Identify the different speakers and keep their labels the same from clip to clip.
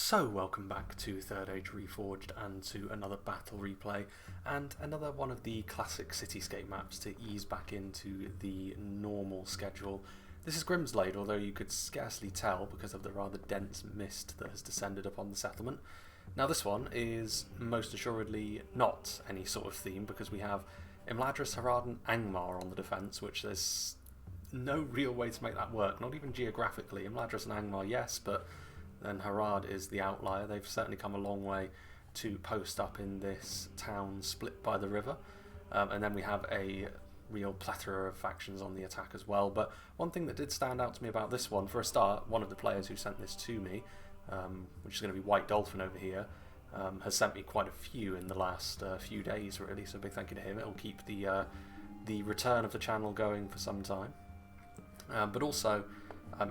Speaker 1: So welcome back to 3rd Age Reforged and to another battle replay and another one of the classic cityscape maps to ease back into the normal schedule. This is GRIMSLADE, although you could scarcely tell because of the rather dense mist that has descended upon the settlement. Now this one is most assuredly not any sort of theme because we have Imladris, Harad and Angmar on the defence, which there's no real way to make that work, not even geographically. Imladris and Angmar, yes, but then Harad is the outlier. They've certainly come a long way to post up in this town split by the river. And then we have a real plethora of factions on the attack as well. But one thing that did stand out to me about this one, for a start, one of the players who sent this to me, which is going to be White Dolphin over here, has sent me quite a few in the last few days, really. So a big thank you to him. It'll keep the return of the channel going for some time. But also,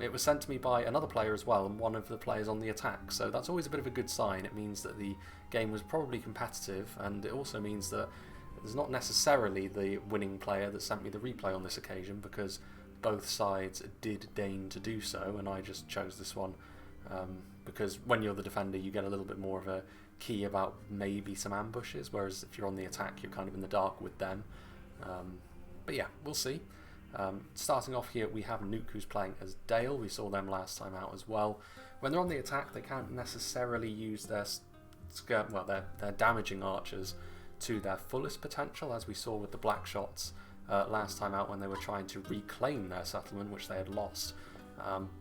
Speaker 1: it was sent to me by another player as well, and one of the players on the attack, so that's always a bit of a good sign. It means that the game was probably competitive, and it also means that it's not necessarily the winning player that sent me the replay on this occasion, because both sides did deign to do so, and I just chose this one because when you're the defender you get a little bit more of a key about maybe some ambushes, whereas if you're on the attack you're kind of in the dark with them. But yeah, we'll see. Starting off here, we have Nuke, who's playing as Dale. We saw them last time out as well. When they're on the attack, they can't necessarily use their damaging archers to their fullest potential, as we saw with the black shots last time out when they were trying to reclaim their settlement, which they had lost.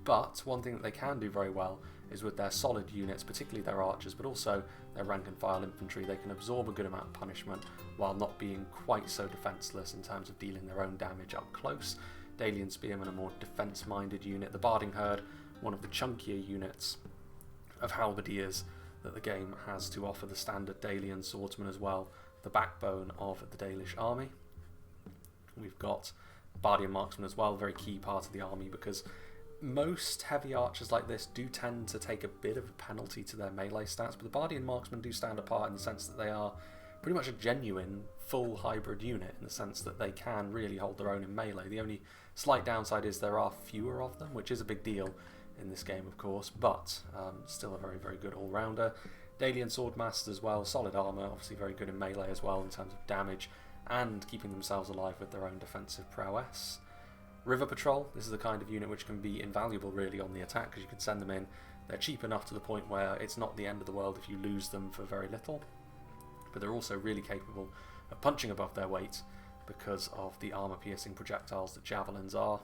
Speaker 1: But one thing that they can do very well is with their solid units, particularly their archers, but also their rank and file infantry. They can absorb a good amount of punishment while not being quite so defenceless in terms of dealing their own damage up close. Dalian Spearmen, a more defence-minded unit. The Barding Herd, one of the chunkier units of halberdiers that the game has to offer. The standard Dalian swordsman as well, the backbone of the Dalish army. We've got Bardian Marksman as well, very key part of the army, because most heavy archers like this do tend to take a bit of a penalty to their melee stats, but the Bardian Marksmen do stand apart in the sense that they are pretty much a genuine full hybrid unit, in the sense that they can really hold their own in melee. The only slight downside is there are fewer of them, which is a big deal in this game of course, but still a very, very good all-rounder. Dalian Swordmasters as well, solid armour, obviously very good in melee as well in terms of damage and keeping themselves alive with their own defensive prowess. River Patrol, this is the kind of unit which can be invaluable really on the attack, because you can send them in. They're cheap enough to the point where it's not the end of the world if you lose them for very little, but they're also really capable of punching above their weight because of the armour-piercing projectiles that javelins are.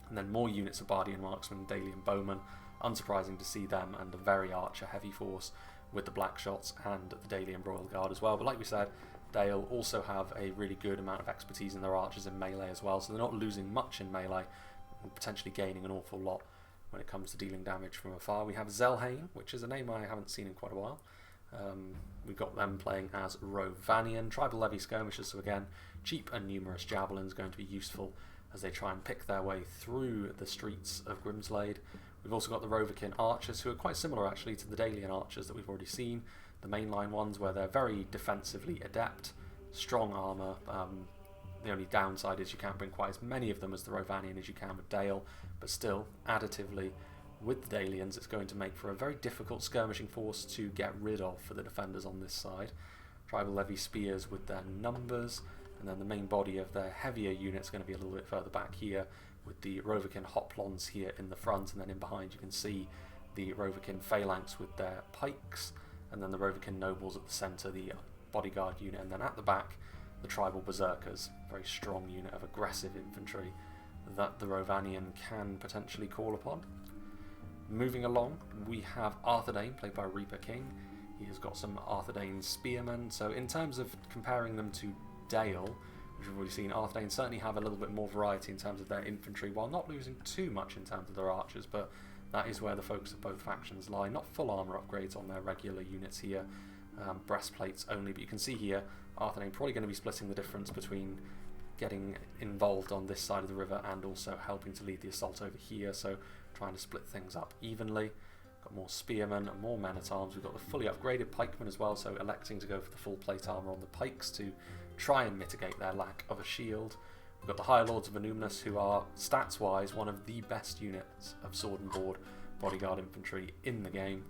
Speaker 1: And then more units of Bardian Marksmen, Dalian Bowmen, unsurprising to see them, and a very archer-heavy force with the Black Shots and the Dalian Royal Guard as well. But like we said, Dale also have a really good amount of expertise in their archers in melee as well, so they're not losing much in melee, and potentially gaining an awful lot when it comes to dealing damage from afar. We have Zelhain, which is a name I haven't seen in quite a while. We've got them playing as Rhovanion, tribal levy skirmishes, so again, cheap and numerous javelins going to be useful as they try and pick their way through the streets of GRIMSLADE. We've also got the Rhovikin archers, who are quite similar actually to the Dalian archers that we've already seen. The mainline ones, where they're very defensively adept, strong armour. The only downside is you can't bring quite as many of them as the Rhovanion as you can with Dale, but still, additively, with the Dalians, it's going to make for a very difficult skirmishing force to get rid of for the defenders on this side. Tribal Levy Spears with their numbers, and then the main body of their heavier unit's going to be a little bit further back here, with the Rhovikin Hoplons here in the front, and then in behind you can see the Rhovikin Phalanx with their pikes, and then the Rhovikin Nobles at the centre, the bodyguard unit, and then at the back, the Tribal Berserkers, very strong unit of aggressive infantry that the Rhovanion can potentially call upon. Moving along, we have Arthedain, played by Reaper King. He has got some Arthedain Spearmen, so in terms of comparing them to Dale, which we've already seen, Arthedain certainly have a little bit more variety in terms of their infantry, while not losing too much in terms of their archers, but that is where the focus of both factions lie. Not full armour upgrades on their regular units here, breastplates only, but you can see here Arthedain probably going to be splitting the difference between getting involved on this side of the river and also helping to lead the assault over here, so trying to split things up evenly. Got more spearmen and more men-at-arms. We've got the fully upgraded pikemen as well, so electing to go for the full plate armour on the pikes to try and mitigate their lack of a shield. We've got the High Lords of Anumnus, who are, stats-wise, one of the best units of sword and board bodyguard infantry in the game.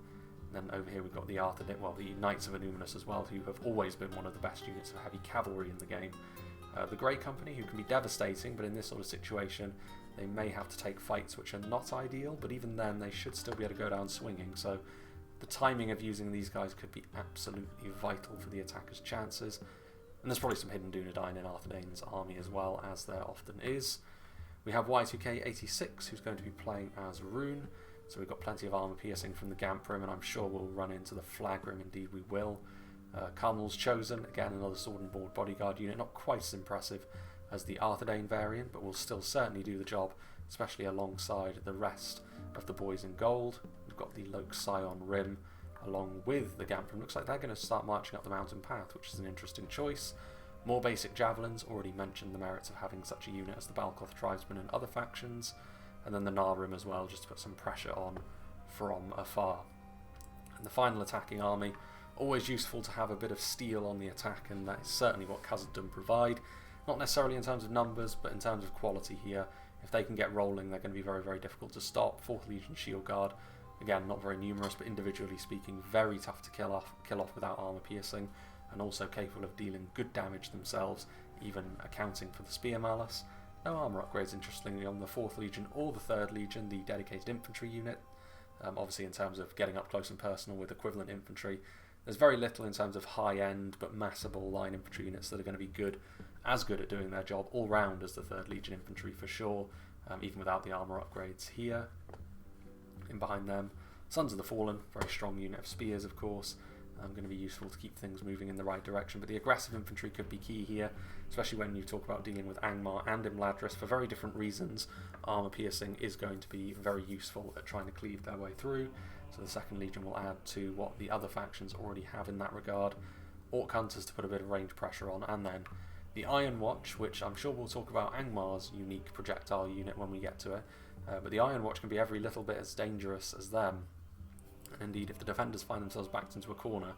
Speaker 1: And then over here we've got the Arthedain, well, the Knights of Illuminus as well, who have always been one of the best units of heavy cavalry in the game. The Grey Company, who can be devastating, but in this sort of situation they may have to take fights which are not ideal, but even then they should still be able to go down swinging, so the timing of using these guys could be absolutely vital for the attacker's chances. And there's probably some hidden Dunedain in Arthedain's army as well, as there often is. We have Y2K86, who's going to be playing as Rhun, so we've got plenty of armour piercing from the Gamprim, and I'm sure we'll run into the Flagrim, indeed we will. Carmel's Chosen, again another sword and board bodyguard unit, not quite as impressive as the Arthedain variant, but will still certainly do the job, especially alongside the rest of the boys in gold. We've got the Loke Scion Rim along with the Gamprim. Looks like they're going to start marching up the mountain path, which is an interesting choice. More basic javelins, already mentioned the merits of having such a unit as the Balcloth Tribesmen and other factions, and then the Narim as well, just to put some pressure on from afar. And the final attacking army, always useful to have a bit of steel on the attack, and that is certainly what Khazad provide. Not necessarily in terms of numbers, but in terms of quality here. If they can get rolling, they're going to be very, very difficult to stop. 4th Legion Shield Guard, again, not very numerous, but individually speaking, very tough to kill off without armour piercing, and also capable of dealing good damage themselves, even accounting for the Spear Malice. No armour upgrades, interestingly, on the 4th Legion or the 3rd Legion, the dedicated infantry unit. Obviously, in terms of getting up close and personal with equivalent infantry, there's very little in terms of high-end but massable line infantry units that are going to be as good at doing their job all round as the 3rd Legion infantry for sure, even without the armour upgrades here. In behind them, Sons of the Fallen, very strong unit of spears of course, going to be useful to keep things moving in the right direction, but the aggressive infantry could be key here, especially when you talk about dealing with Angmar and Imladris for very different reasons. Armour piercing is going to be very useful at trying to cleave their way through, so the 2nd Legion will add to what the other factions already have in that regard. Orc Hunters to put a bit of range pressure on, and then the Iron Watch, which I'm sure we'll talk about Angmar's unique projectile unit when we get to it, but the Iron Watch can be every little bit as dangerous as them. And indeed, if the defenders find themselves backed into a corner,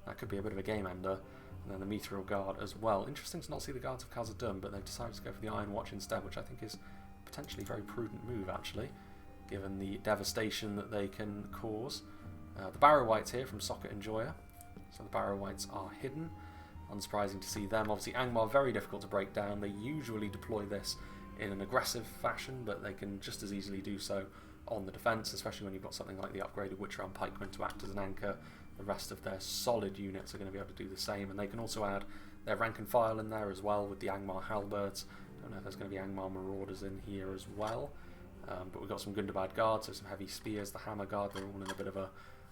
Speaker 1: that could be a bit of a game ender. And then the Meteorial Guard as well. Interesting to not see the guards of Khazad, but they've decided to go for the Iron Watch instead, which I think is potentially a very prudent move actually, given the devastation that they can cause. The Barrow Wights here from Socket and Joya. So the Barrow Wights are hidden. Unsurprising to see them. Obviously Angmar, very difficult to break down. They usually deploy this in an aggressive fashion, but they can just as easily do so on the defence, especially when you've got something like the upgraded Witch-Round Pikemen to act as an anchor. The rest of their solid units are going to be able to do the same, and they can also add their rank and file in there as well with the Angmar Halberds. Don't know if there's going to be Angmar Marauders in here as well, but we've got some Gundabad Guards, so some heavy spears, the Hammer Guard, they're all in a bit of a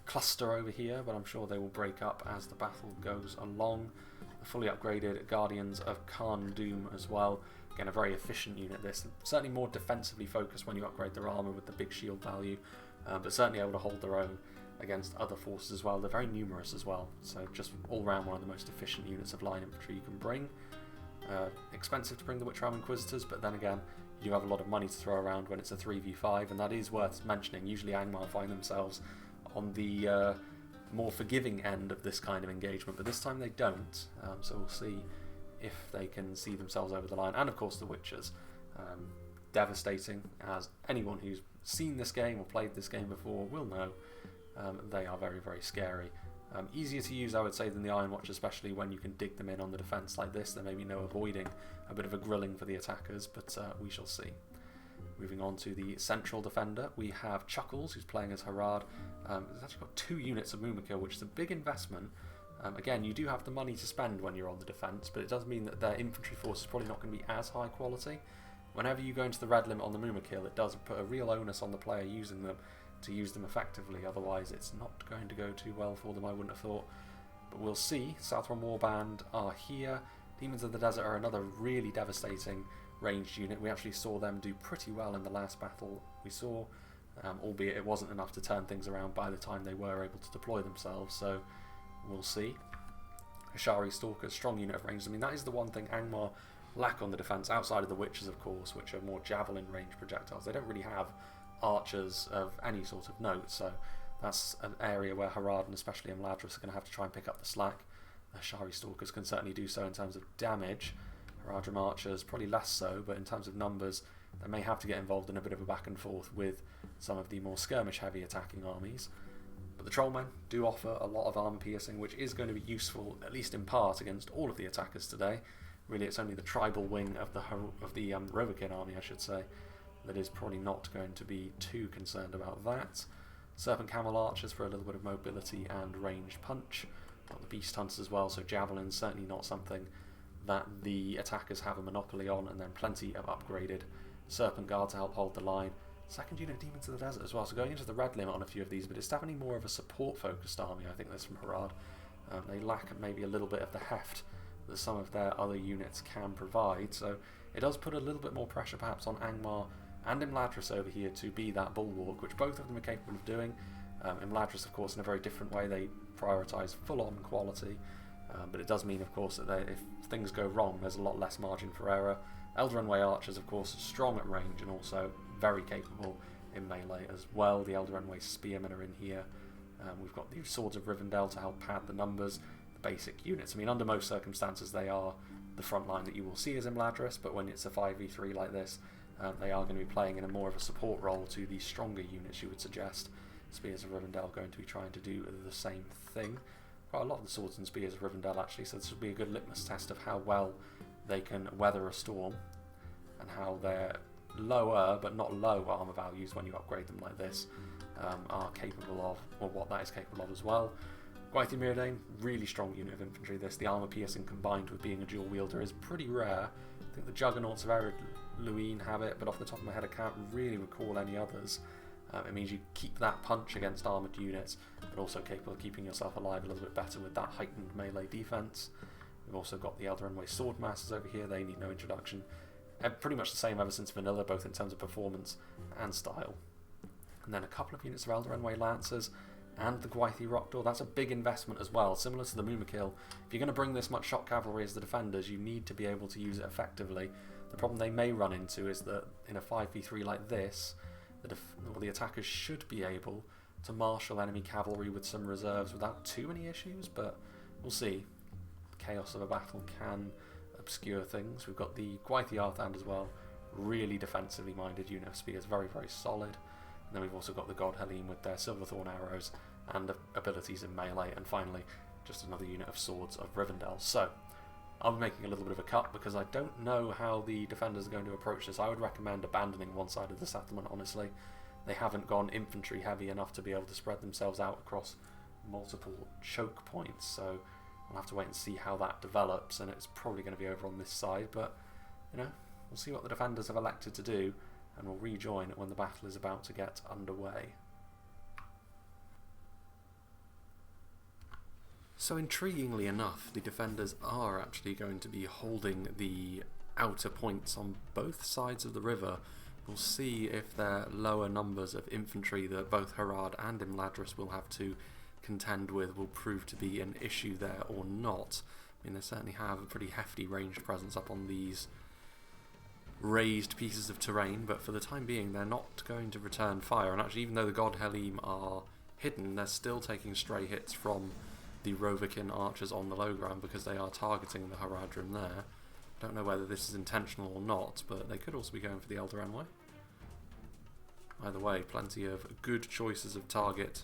Speaker 1: cluster over here, but I'm sure they will break up as the battle goes along. The fully upgraded Guardians of Khan Doom as well. Again, a very efficient unit this, certainly more defensively focused when you upgrade their armour with the big shield value, but certainly able to hold their own against other forces as well. They're very numerous as well, so just all round one of the most efficient units of line infantry you can bring. Expensive to bring the Witch-Round Inquisitors, but then again, you have a lot of money to throw around when it's a 3v5, and that is worth mentioning. Usually Angmar find themselves on the more forgiving end of this kind of engagement, but this time they don't, so we'll see if they can see themselves over the line. And of course the Witchers, devastating, as anyone who's seen this game or played this game before will know. They are very, very scary. Easier to use, I would say, than the Iron Watch, especially when you can dig them in on the defence like this. There may be no avoiding a bit of a grilling for the attackers, but we shall see. Moving on to the central defender, we have Chuckles, who's playing as Harad. He's actually got 2 units of Mumakil, which is a big investment. Again, you do have the money to spend when you're on the defence, but it does mean that their infantry force is probably not going to be as high quality. Whenever you go into the red limit on the Mumakil, it does put a real onus on the player using them to use them effectively, otherwise it's not going to go too well for them, I wouldn't have thought. But we'll see. Southron Warband are here. Demons of the Desert are another really devastating ranged unit. We actually saw them do pretty well in the last battle we saw, albeit it wasn't enough to turn things around by the time they were able to deploy themselves, so we'll see. Ashari Stalkers, strong unit of range. I mean, that is the one thing Angmar lack on the defence, outside of the Witches, of course, which are more javelin range projectiles. They don't really have archers of any sort of note, so that's an area where Harad and especially Imladris are going to have to try and pick up the slack. The Ashari Stalkers can certainly do so in terms of damage. Haradrim Archers probably less so, but in terms of numbers they may have to get involved in a bit of a back and forth with some of the more skirmish heavy attacking armies. But the Trollmen do offer a lot of armor piercing, which is going to be useful, at least in part, against all of the attackers today. Really, it's only the tribal wing of the Rhovanion army, I should say, that is probably not going to be too concerned about that. Serpent Camel Archers for a little bit of mobility and ranged punch. Got the Beast Hunters as well, so Javelin certainly not something that the attackers have a monopoly on, and then plenty of upgraded Serpent Guard to help hold the line. Second unit Demons of the Desert as well, so going into the red limit on a few of these, but it's definitely more of a support-focused army, I think, this from Harad. They lack maybe a little bit of the heft that some of their other units can provide, so it does put a little bit more pressure perhaps on Angmar and Imladris over here to be that bulwark, which both of them are capable of doing. Imladris, of course, in a very different way. They prioritise full-on quality, but it does mean, of course, that if things go wrong, there's a lot less margin for error. Eldraenway Archers, of course, strong at range and also very capable in melee as well. The Eldraenway Spearmen are in here. We've got the Swords of Rivendell to help pad the numbers, the basic units. I mean, under most circumstances, they are the front line that you will see as Imladris, but when it's a 5v3 like this, they are going to be playing in a more of a support role to the stronger units, you would suggest. Spears of Rivendell going to be trying to do the same thing. Quite a lot of the Swords and Spears of Rivendell, actually, so this will be a good litmus test of how well they can weather a storm and how their lower but not low armor values, when you upgrade them like this, are capable of, or what that is capable of as well. Gwaithir Myrdain, really strong unit of infantry. This, the armor piercing combined with being a dual wielder, is pretty rare. I think the Juggernauts of Ered Luin have it, but off the top of my head I can't really recall any others. It means you keep that punch against armoured units, but also capable of keeping yourself alive a little bit better with that heightened melee defence. We've also got the Eldraenway Swordmasters over here. They need no introduction. Pretty much the same ever since vanilla, both in terms of performance and style. And then a couple of units of Eldraenway Lancers and the Gwaithir Rockdor. That's a big investment as well, similar to the Mumakil. If you're going to bring this much shock cavalry as the defenders, you need to be able to use it effectively. The problem they may run into is that in a 5v3 like this, the attackers should be able to marshal enemy cavalry with some reserves without too many issues, but we'll see. The chaos of a battle can obscure things. We've got the Gwaithir Arthedain as well, really defensively minded unit of spears, very, very solid. And then we've also got the God Helene with their Silverthorn arrows and abilities in melee, and finally just another unit of Swords of Rivendell. So I'll be making a little bit of a cut because I don't know how the defenders are going to approach this. I would recommend abandoning one side of the settlement, honestly. They haven't gone infantry heavy enough to be able to spread themselves out across multiple choke points, so we'll have to wait and see how that develops, and it's probably going to be over on this side, but you know, we'll see what the defenders have elected to do, and we'll rejoin when the battle is about to get underway. So intriguingly enough, the defenders are actually going to be holding the outer points on both sides of the river. We'll see if their lower numbers of infantry that both Harad and Imladris will have to contend with will prove to be an issue there or not. I mean, they certainly have a pretty hefty ranged presence up on these raised pieces of terrain, but for the time being they're not going to return fire, and actually even though the God Helene are hidden, they're still taking stray hits from the Rhovanion archers on the low ground because they are targeting the Haradrim there. Don't know whether this is intentional or not, but they could also be going for the Eldraenway. Either way, plenty of good choices of target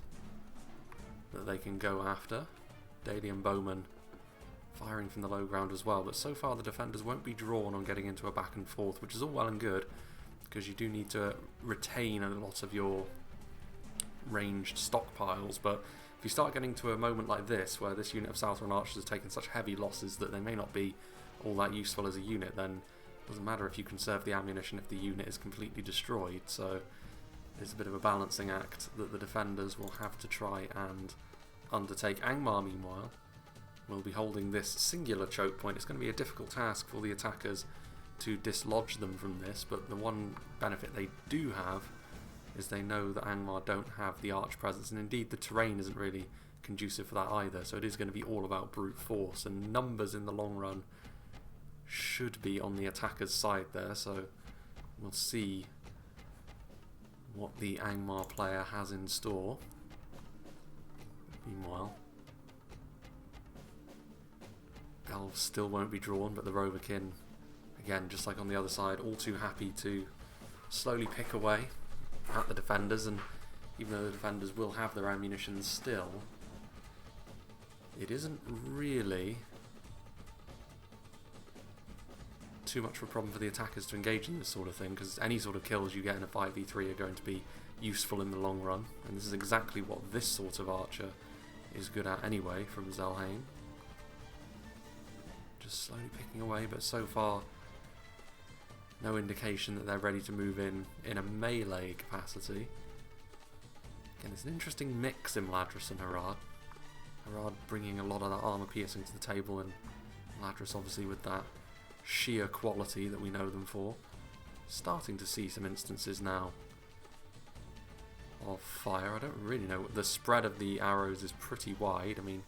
Speaker 1: that they can go after. Daily Bowman firing from the low ground as well, but so far the defenders won't be drawn on getting into a back and forth, which is all well and good because you do need to retain a lot of your ranged stockpiles, but if you start getting to a moment like this where this unit of Southron Archers has taken such heavy losses that they may not be all that useful as a unit, then it doesn't matter if you conserve the ammunition if the unit is completely destroyed. So it's a bit of a balancing act that the defenders will have to try and undertake. Angmar, meanwhile, will be holding this singular choke point. It's going to be a difficult task for the attackers to dislodge them from this, but the one benefit they do have is they know that Angmar don't have the arch presence, and indeed the terrain isn't really conducive for that either, so it is going to be all about brute force, and numbers in the long run should be on the attacker's side there, so we'll see what the Angmar player has in store. Meanwhile, Elves still won't be drawn, but the Rhovanion, again, just like on the other side, all too happy to slowly pick away at the defenders, and even though the defenders will have their ammunition still, it isn't really too much of a problem for the attackers to engage in this sort of thing, because any sort of kills you get in a 5v3 are going to be useful in the long run, and this is exactly what this sort of archer is good at anyway from Zelhain. Just slowly picking away, but so far no indication that they're ready to move in a melee capacity. Again, it's an interesting mix in Imladris and Harad. Harad bringing a lot of that armor piercing to the table, and Imladris obviously with that sheer quality that we know them for. Starting to see some instances now of fire. I don't really know. The spread of the arrows is pretty wide. I mean,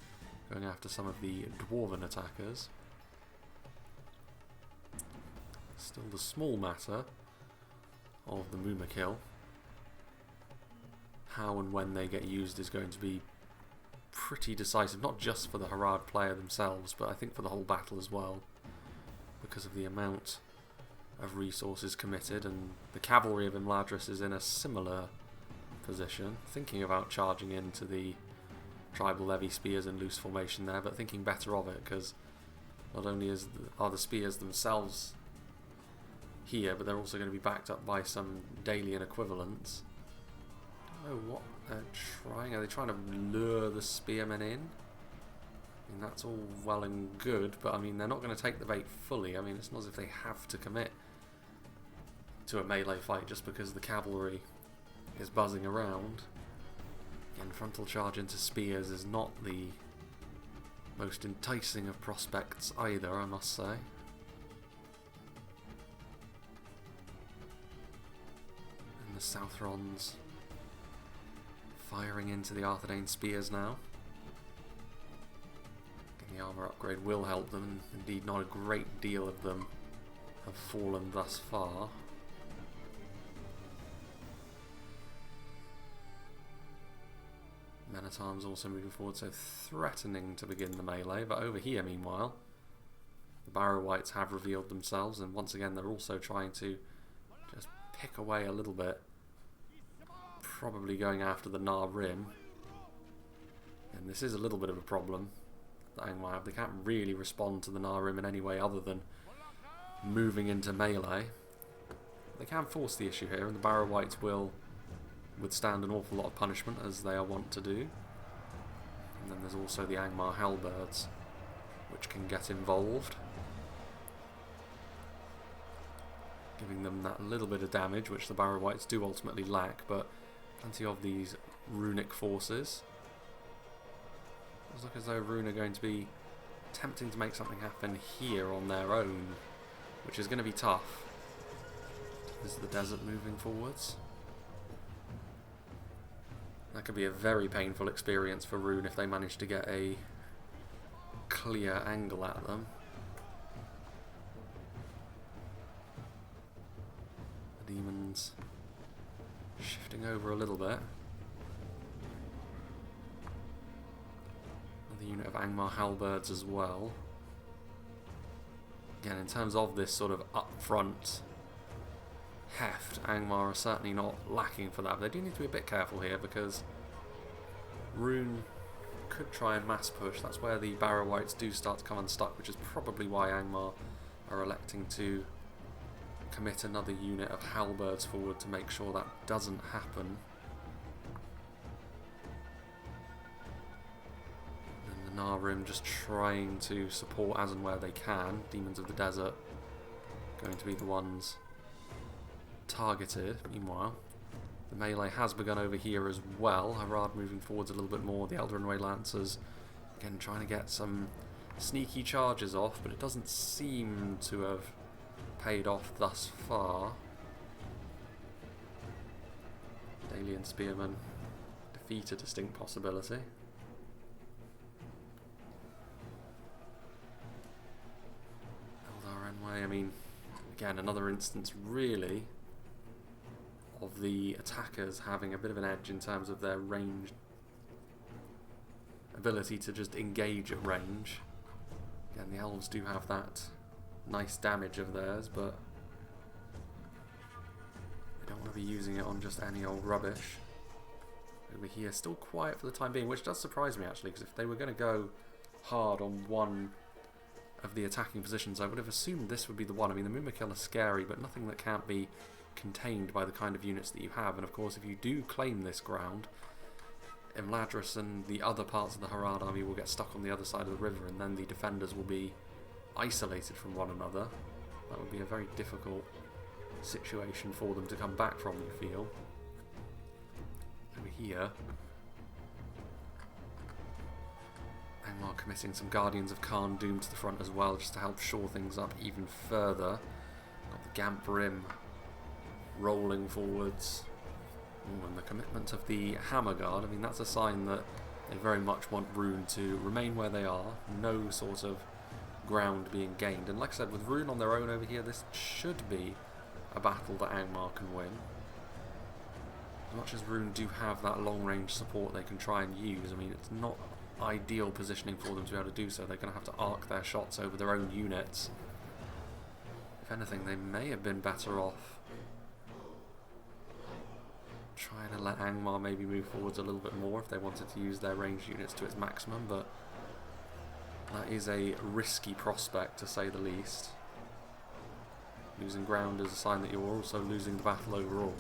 Speaker 1: going after some of the dwarven attackers. Still the small matter of the Mumakil. How and when they get used is going to be pretty decisive, not just for the Harad player themselves, but I think for the whole battle as well, because of the amount of resources committed, and the cavalry of Imladris is in a similar position, thinking about charging into the tribal levy spears in loose formation there, but thinking better of it, because not only are the spears themselves here, but they're also going to be backed up by some Dalian equivalents. I don't know what they're trying. Are they trying to lure the spearmen in? I mean, that's all well and good, but I mean, they're not going to take the bait fully. I mean, it's not as if they have to commit to a melee fight just because the cavalry is buzzing around. Again, frontal charge into spears is not the most enticing of prospects either, I must say. And the Southrons firing into the Arthedain spears now. The armour upgrade will help them, and indeed not a great deal of them have fallen thus far. Men-at-Arms also moving forward, so threatening to begin the melee, but over here meanwhile the Barrow Wights have revealed themselves, and once again they're also trying to just pick away a little bit, probably going after the Nar Rim, and this is a little bit of a problem. Angmar have. They can't really respond to the Nar Rim in any way other than moving into melee. They can force the issue here, and the Barrow Wights will withstand an awful lot of punishment, as they are wont to do. And then there's also the Angmar Halberds, which can get involved, giving them that little bit of damage, which the Barrow Wights do ultimately lack, but plenty of these runic forces. It looks as though Rhun are going to be attempting to make something happen here on their own, which is going to be tough. This is the desert moving forwards. That could be a very painful experience for Rhun if they manage to get a clear angle at them. The demons shifting over a little bit. The unit of Angmar Halberds as well. Again, in terms of this sort of upfront heft, Angmar are certainly not lacking for that. But they do need to be a bit careful here, because Rhun could try and mass push. That's where the Barrow Wights do start to come unstuck, which is probably why Angmar are electing to commit another unit of Halberds forward to make sure that doesn't happen. Nar Rim just trying to support as and where they can. Demons of the Desert going to be the ones targeted. Meanwhile, the melee has begun over here as well. Harad moving forwards a little bit more. The Elder Way Lancers again trying to get some sneaky charges off, but it doesn't seem to have paid off thus far. Dalian Spearmen defeat a distinct possibility. I mean, again, another instance really of the attackers having a bit of an edge in terms of their range ability to just engage at range. Again, the elves do have that nice damage of theirs, but they don't want to be using it on just any old rubbish. over here. Still quiet for the time being, which does surprise me actually, because if they were going to go hard on one of the attacking positions, I would have assumed this would be the one. I mean, the Mumakil are scary, but nothing that can't be contained by the kind of units that you have. And of course, if you do claim this ground, Imladris and the other parts of the Harad army will get stuck on the other side of the river, and then the defenders will be isolated from one another. That would be a very difficult situation for them to come back from, you feel. Over here, Angmar committing some Guardians of Khan Doom to the front as well, just to help shore things up even further. Got the Gamp Rim rolling forwards. Ooh, and the commitment of the Hammer Guard, I mean, that's a sign that they very much want Rhun to remain where they are, no sort of ground being gained. And like I said, with Rhun on their own over here, this should be a battle that Angmar can win. As much as Rhun do have that long-range support they can try and use, I mean, it's not ideal positioning for them to be able to do so. They're going to have to arc their shots over their own units. If anything, they may have been better off trying to let Angmar maybe move forwards a little bit more if they wanted to use their ranged units to its maximum, but that is a risky prospect, to say the least. Losing ground is a sign that you're also losing the battle overall.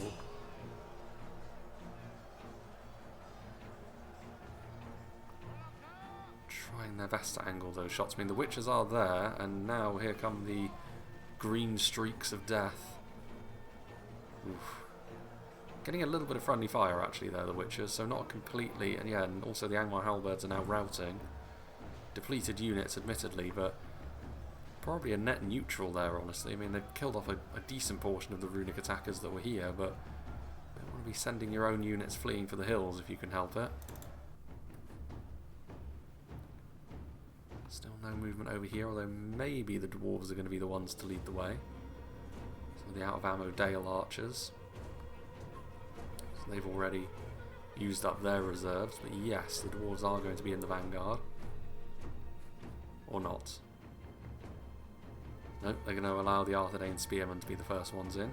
Speaker 1: Trying their best to angle those shots. I mean, the witches are there, and now here come the green streaks of death. Oof. Getting a little bit of friendly fire actually there, the witches, so not completely, and yeah, and also the Angmar halberds are now routing. Depleted units, admittedly, but probably a net neutral there, honestly. I mean, they've killed off a decent portion of the runic attackers that were here, but you don't want to be sending your own units fleeing for the hills if you can help it. Still no movement over here, although maybe the dwarves are going to be the ones to lead the way. Some of the out-of-ammo Dale archers. So they've already used up their reserves, but yes, the dwarves are going to be in the vanguard. Or not. Nope, they're going to allow the Arthedain spearmen to be the first ones in.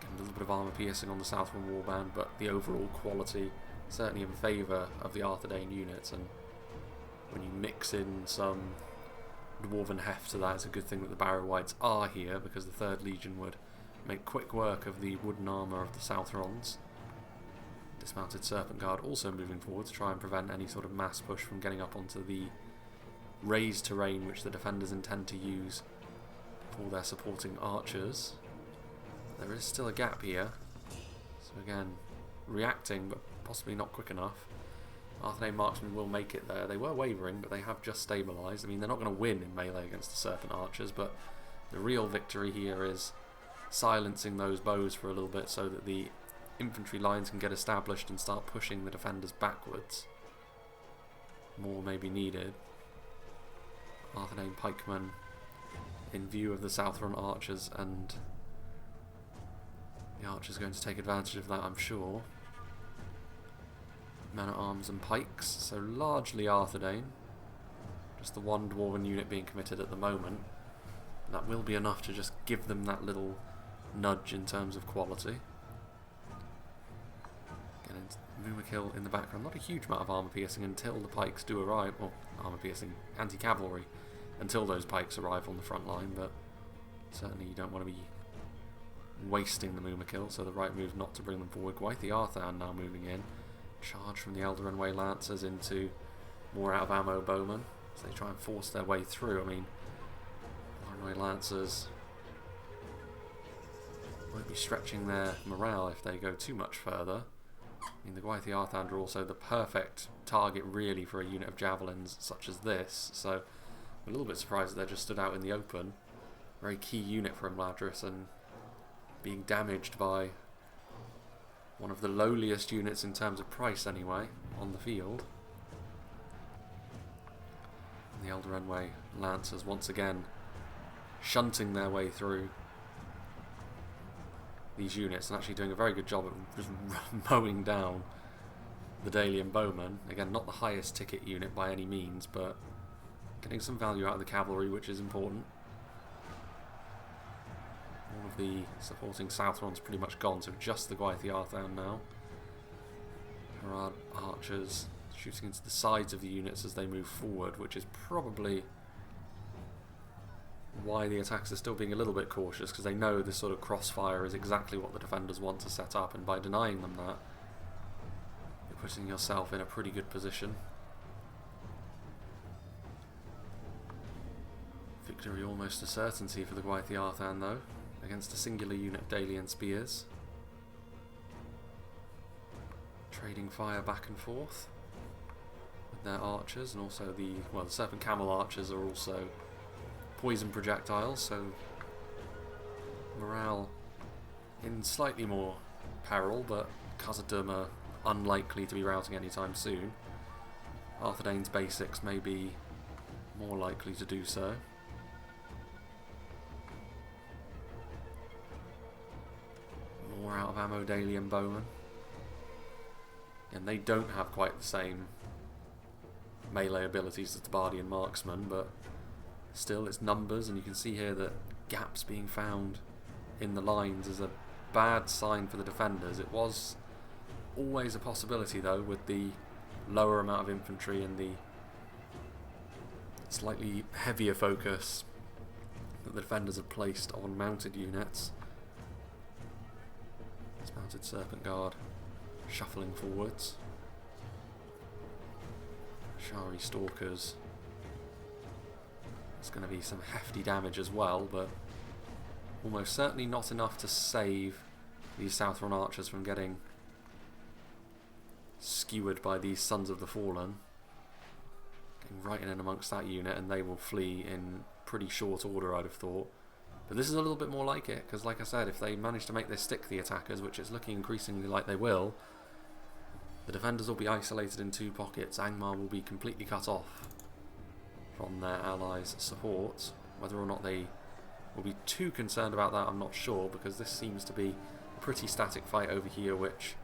Speaker 1: Getting a little bit of armour piercing on the southern warband, but the overall quality certainly in favour of the Arthedain units, and when you mix in some dwarven heft to that, it's a good thing that the Barrow Whites are here, because the 3rd Legion would make quick work of the wooden armour of the Southrons. Dismounted Serpent Guard also moving forward to try and prevent any sort of mass push from getting up onto the raised terrain which the defenders intend to use for their supporting archers. There is still a gap here, so again, reacting but possibly not quick enough. Arthedain marksmen will make it there. They were wavering, but they have just stabilised. I mean, they're not going to win in melee against the Serpent Archers, but the real victory here is silencing those bows for a little bit so that the infantry lines can get established and start pushing the defenders backwards. More may be needed. Arthedain pikemen in view of the Southron archers, and the archers are going to take advantage of that, I'm sure. Men-at-arms and pikes, so largely Arthedain. Just the one dwarven unit being committed at the moment. That will be enough to just give them that little nudge in terms of quality. Again, Mumakil in the background. Not a huge amount of armour piercing until the pikes do arrive. Well, armour piercing, anti-cavalry, until those pikes arrive on the front line, but certainly you don't want to be wasting the Mumakil, so the right move not to bring them forward. Gwaithie Arthedain now moving in. Charge from the Elder Runway Lancers into more out of ammo bowmen, so they try and force their way through. I mean, Runway Lancers won't be stretching their morale if they go too much further. I mean, the Gwaithie Arthedain are also the perfect target really for a unit of javelins such as this, so I'm a little bit surprised that they're just stood out in the open. Very key unit for Imladris, and being damaged by one of the lowliest units in terms of price anyway on the field. And the Elder Runway Lancers once again shunting their way through these units and actually doing a very good job at just mowing down the Dalian bowmen. Again, not the highest ticket unit by any means, but getting some value out of the cavalry, which is important. All of the supporting Southrons pretty much gone, so just the Arthedain now. Harad archers shooting into the sides of the units as they move forward, which is probably why the attackers are still being a little bit cautious, because they know this sort of crossfire is exactly what the defenders want to set up, and by denying them that, you're putting yourself in a pretty good position. Victory almost a certainty for the Arthedain though, against a singular unit of Dalian spears. Trading fire back and forth with their archers, and also the Serpent Camel archers are also poison projectiles, so morale in slightly more peril, but Khazad are unlikely to be routing anytime soon. Arthedain's basics may be more likely to do so. More out of ammo Dalian bowmen. And they don't have quite the same melee abilities as the Bardian marksman, but still it's numbers, and you can see here that gaps being found in the lines is a bad sign for the defenders. It was always a possibility though, with the lower amount of infantry and the slightly heavier focus that the defenders have placed on mounted units. Dismounted Serpent Guard shuffling forwards. Shari Stalkers. There's going to be some hefty damage as well, but almost certainly not enough to save these Southron archers from getting skewered by these Sons of the Fallen. Getting right in and amongst that unit, and they will flee in pretty short order, I'd have thought. But this is a little bit more like it, because like I said, if they manage to make this stick the attackers, which it's looking increasingly like they will, the defenders will be isolated in two pockets. Angmar will be completely cut off from their allies' support. Whether or not they will be too concerned about that, I'm not sure, because this seems to be a pretty static fight over here, which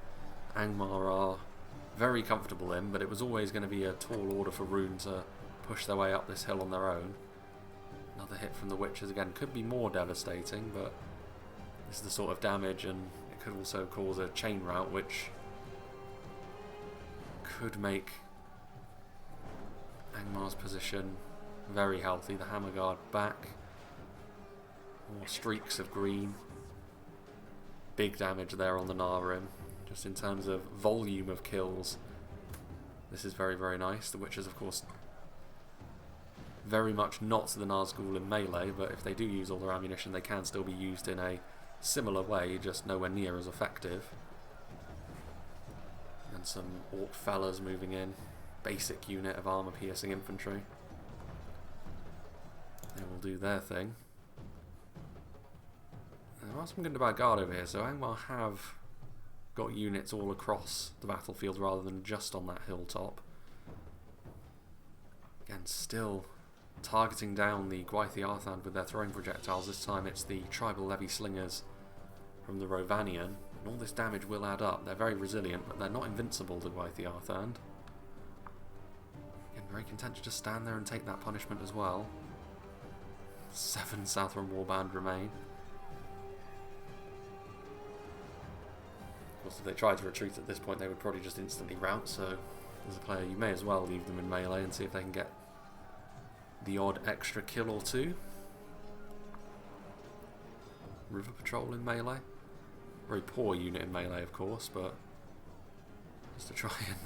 Speaker 1: Angmar are very comfortable in, but it was always going to be a tall order for Rhun to push their way up this hill on their own. Another hit from the Witches again could be more devastating, but this is the sort of damage, and it could also cause a chain rout, which could make Angmar's position very healthy. The Hammer Guard back. More streaks of green. Big damage there on the Narim. Just in terms of volume of kills, this is very, very nice. The Witches, of course, very much not the Nazgul in melee, but if they do use all their ammunition, they can still be used in a similar way, just nowhere near as effective. And some Orc Fellas moving in. Basic unit of armor-piercing infantry. They will do their thing. There are some Gundabad Guard over here, so Angmar have got units all across the battlefield rather than just on that hilltop. Again, still targeting down the Arthedain with their throwing projectiles. This time it's the tribal levy slingers from the Rhovanion. And all this damage will add up. They're very resilient, but they're not invincible to Arthedain. Again, very content to just stand there and take that punishment as well. 7 Southron Warband remain. Of course, if they tried to retreat at this point, they would probably just instantly rout, so as a player you may as well leave them in melee and see if they can get the odd extra kill or two. River Patrol in melee. Very poor unit in melee, of course, but just to try and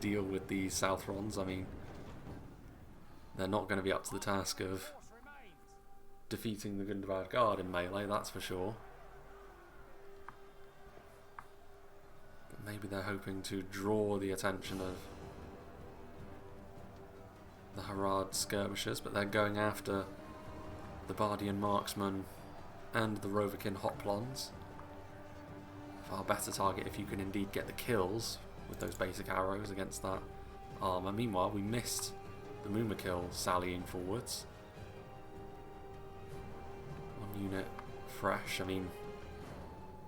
Speaker 1: deal with these Southrons, I mean, they're not going to be up to the task of defeating the Gundabad Guard in melee, that's for sure. But maybe they're hoping to draw the attention of the Harad skirmishers, but they're going after the Bardian marksman and the Rhovanion hoplons. Far better target if you can indeed get the kills with those basic arrows against that armour. Meanwhile, we missed the Mumakil sallying forwards. One unit fresh. I mean,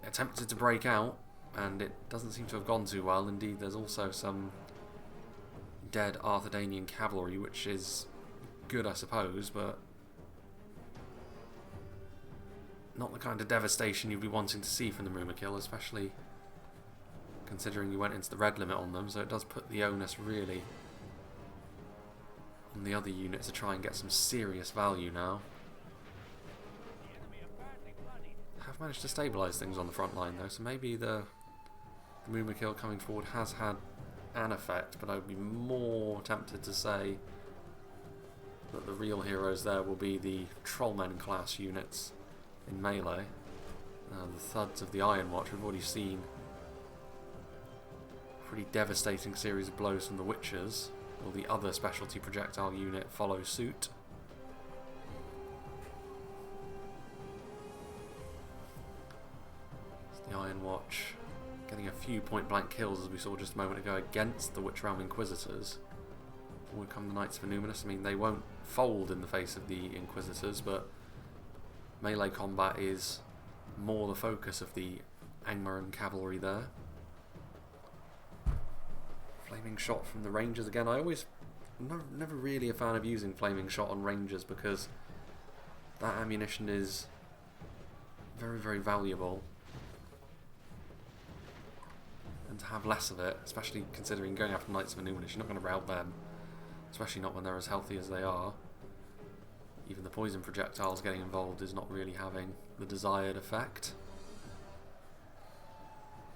Speaker 1: attempted to break out, and it doesn't seem to have gone too well. Indeed, there's also some dead Arthedainian cavalry, which is good, I suppose, but Not the kind of devastation you'd be wanting to see from the Mumakil, especially considering you went into the red limit on them, so it does put the onus really on the other units to try and get some serious value now. Have managed to stabilise things on the front line though, so maybe the Mumakil coming forward has had an effect, but I would be more tempted to say that the real heroes there will be the Trollmen class units in melee. The thuds of the Iron Watch, we've already seen a pretty devastating series of blows from the Witchers. Will the other specialty projectile unit follow suit? The Iron Watch getting a few point blank kills, as we saw just a moment ago, against the Witch Realm Inquisitors. Forward come the Knights of Numinous. I mean, they won't fold in the face of the Inquisitors, but melee combat is more the focus of the Angmar and Cavalry there. Flaming Shot from the Rangers again. I'm never really a fan of using Flaming Shot on Rangers because that ammunition is very, very valuable. And to have less of it, especially considering going after Knights of Numinous, you're not going to rout them. Especially not when they're as healthy as they are. Even the poison projectiles getting involved is not really having the desired effect.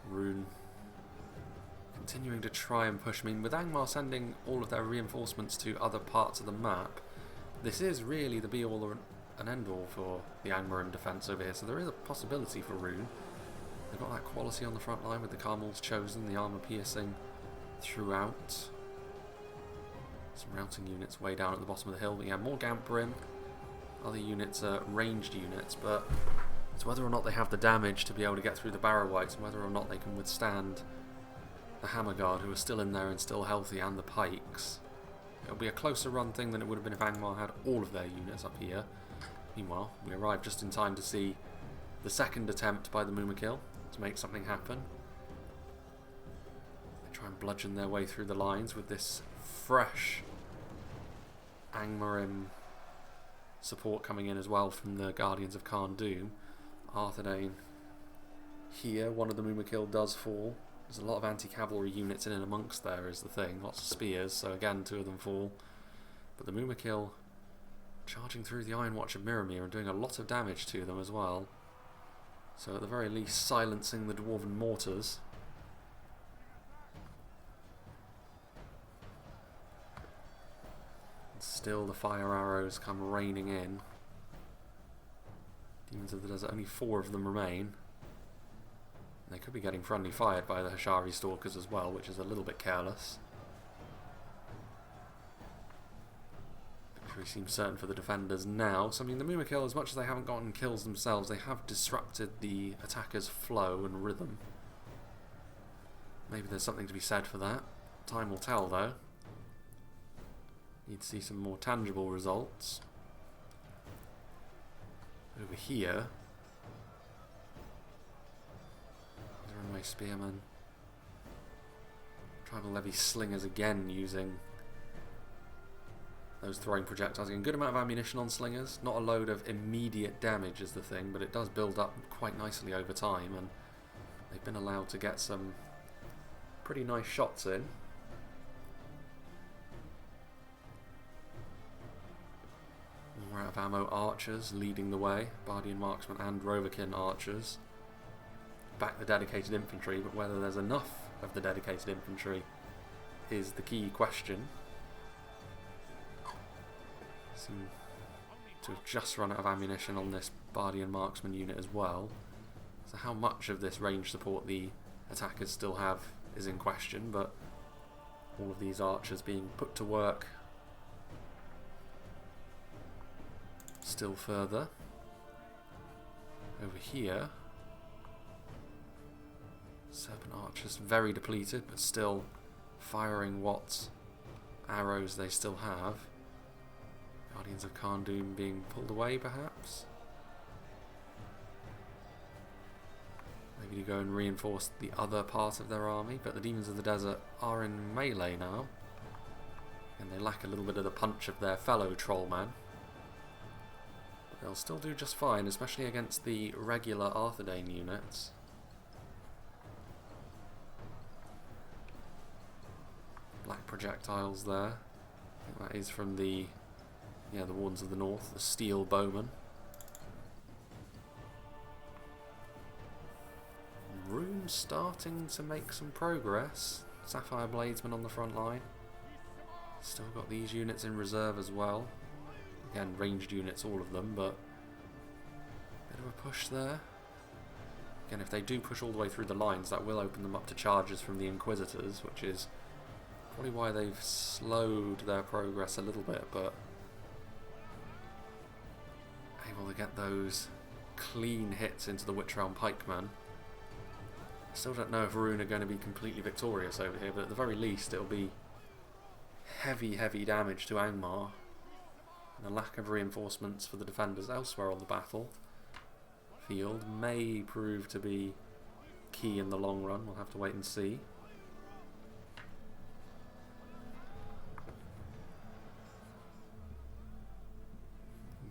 Speaker 1: Rhun continuing to try and push. I mean, with Angmar sending all of their reinforcements to other parts of the map, this is really the be-all and end-all for the Angmar defence over here, so there is a possibility for Rhun. They've got that quality on the front line with the Carmel's Chosen, the armour piercing throughout. Some routing units way down at the bottom of the hill, but yeah, more Gampering. Other units are ranged units, but it's whether or not they have the damage to be able to get through the Barrow Wights, and whether or not they can withstand the Hammer Guard, who are still in there and still healthy, and the Pikes. It'll be a closer run thing than it would have been if Angmar had all of their units up here. Meanwhile, we arrived just in time to see the second attempt by the Mumakil to make something happen. They try and bludgeon their way through the lines with this fresh Angmarim support coming in as well from the Guardians of Khan Doom. Arthedain here, one of the Mumakil does fall. There's a lot of anti-cavalry units in and amongst there is the thing, lots of spears, so again 2 of them fall. But the Mumakil charging through the Iron Watch of Miramir and doing a lot of damage to them as well. So at the very least silencing the Dwarven mortars. Still the fire arrows come raining in. Demons of the Desert, only 4 of them remain. They could be getting friendly fired by the Hashari Stalkers as well, which is a little bit careless. Victory seems certain for the defenders now. So I mean, the Mumakil, as much as they haven't gotten kills themselves, they have disrupted the attackers' flow and rhythm. Maybe there's something to be said for that. Time will tell though. Need to see some more tangible results. Over here, the runaway spearmen. Tribal Levy slingers again using those throwing projectiles. Again, good amount of ammunition on slingers. Not a load of immediate damage is the thing, but it does build up quite nicely over time, and they've been allowed to get some pretty nice shots in. More out of ammo archers leading the way. Bardian marksmen and Rhovanion archers. Back the dedicated infantry, but whether there's enough of the dedicated infantry is the key question. Seem to have just run out of ammunition on this Bardian marksman unit as well. So how much of this range support the attackers still have is in question, but all of these archers being put to work still further. Over here, Serpent archers very depleted, but still firing what arrows they still have. Guardians of Khan Doom being pulled away, perhaps. Maybe to go and reinforce the other part of their army, but the Demons of the Desert are in melee now, and they lack a little bit of the punch of their fellow Trollman. They'll still do just fine, especially against the regular Arthedain units. Black projectiles there. I think that is from the Wardens of the North, the Steel Bowmen. Rhun starting to make some progress. Sapphire Bladesmen on the front line. Still got these units in reserve as well. Again, ranged units, all of them, but bit of a push there. Again, if they do push all the way through the lines, that will open them up to charges from the Inquisitors, which is probably why they've slowed their progress a little bit, but able to get those clean hits into the Witch Realm pikemen. I still don't know if Rhun are going to be completely victorious over here, but at the very least it'll be heavy damage to Angmar. And the lack of reinforcements for the defenders elsewhere on the battlefield may prove to be key in the long run. We'll have to wait and see.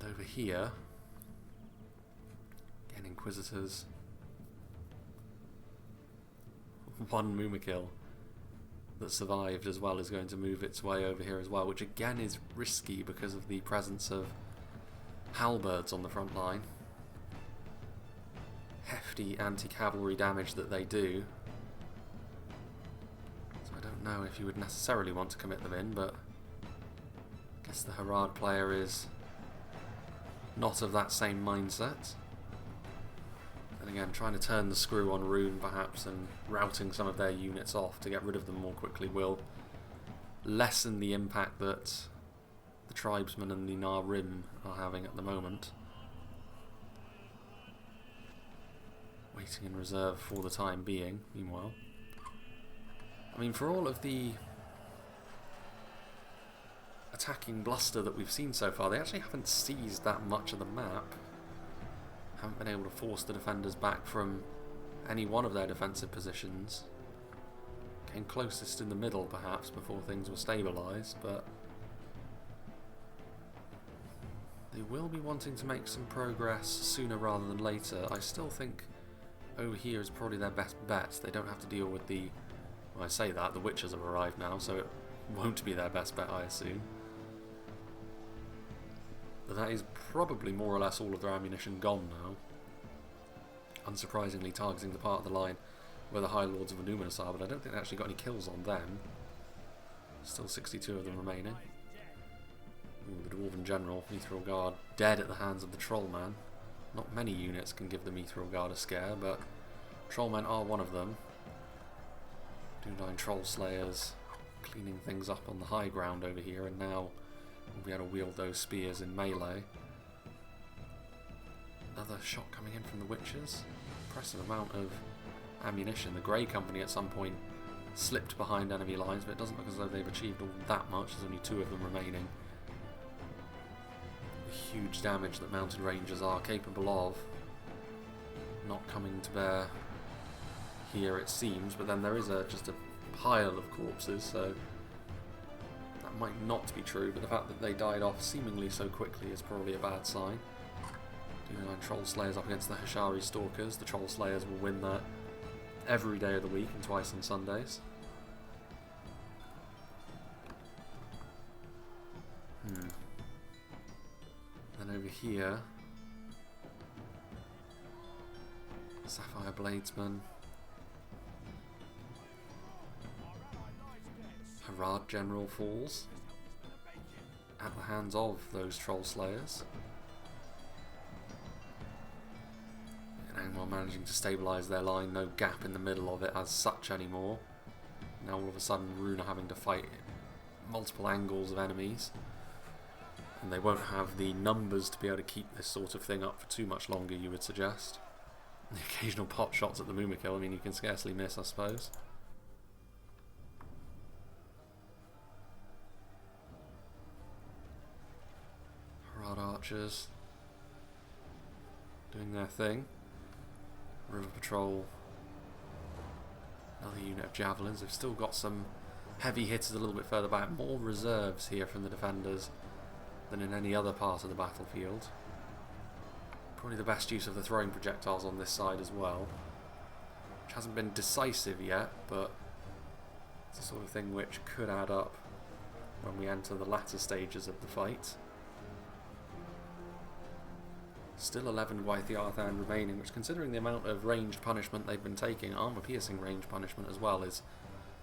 Speaker 1: And over here, again, Inquisitors. One Mumakil that survived as well is going to move its way over here as well, which again is risky because of the presence of halberds on the front line. Hefty anti-cavalry damage that they do. So I don't know if you would necessarily want to commit them in, but I guess the Harad player is not of that same mindset. And again, trying to turn the screw on Rhun perhaps and routing some of their units off to get rid of them more quickly will lessen the impact that the tribesmen and the Narim are having at the moment. Waiting in reserve for the time being, meanwhile. I mean, for all of the attacking bluster that we've seen so far, they actually haven't seized that much of the map. Haven't been able to force the defenders back from any one of their defensive positions. Came closest in the middle perhaps before things were stabilised, but they will be wanting to make some progress sooner rather than later. I still think over here is probably their best bet. They don't have to deal with the, well, I say that, the Witchers have arrived now, so it won't be their best bet, I assume. But that is probably more or less all of their ammunition gone now. Unsurprisingly targeting the part of the line where the High Lords of Numinous are, but I don't think they actually got any kills on them. Still 62 of them remaining. Ooh, the Dwarven General, Mithril Guard, dead at the hands of the Trollman. Not many units can give the Mithril Guard a scare, but Trollmen are one of them. 2-9 Troll Slayers cleaning things up on the high ground over here, and now we'll be able to wield those spears in melee. Another shot coming in from the Witches. Impressive amount of ammunition. The Grey Company at some point slipped behind enemy lines, but it doesn't look as though they've achieved all that much. There's only 2 of them remaining. The huge damage that mounted rangers are capable of not coming to bear here, it seems, but then there is just a pile of corpses, so that might not be true, but the fact that they died off seemingly so quickly is probably a bad sign. 2-9 Troll Slayers up against the Hashari Stalkers. The Troll Slayers will win that every day of the week and twice on Sundays. Then over here, Sapphire Bladesmen. Harad General falls at the hands of those Troll Slayers. And Angmar managing to stabilise their line, no gap in the middle of it as such anymore. Now all of a sudden Rhun are having to fight multiple angles of enemies, and they won't have the numbers to be able to keep this sort of thing up for too much longer, you would suggest. The occasional pot shots at the Mumakil, I mean, you can scarcely miss, I suppose. Harad Archers doing their thing. River Patrol, another unit of Javelins. They've still got some heavy hitters a little bit further back. More reserves here from the defenders than in any other part of the battlefield. Probably the best use of the throwing projectiles on this side as well. Which hasn't been decisive yet, but it's the sort of thing which could add up when we enter the latter stages of the fight. Still 11 Gwaith Arthedain remaining, which, considering the amount of ranged punishment they've been taking, armour-piercing range punishment as well, is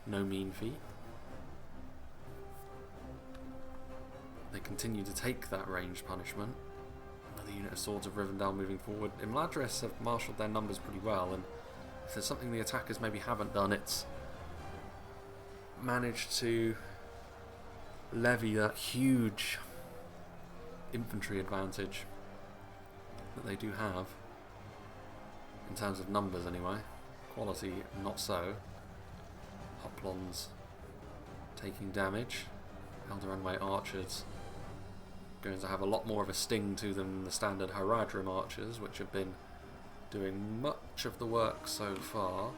Speaker 1: no mean feat. They continue to take that ranged punishment. Another unit of Swords of Rivendell moving forward. Imladris have marshalled their numbers pretty well, and if there's something the attackers maybe haven't done, it's managed to levy that huge infantry advantage that they do have, in terms of numbers anyway. Quality, not so. Hoplons taking damage. Eldaranway archers going to have a lot more of a sting to them than the standard Haradrim archers, which have been doing much of the work so far.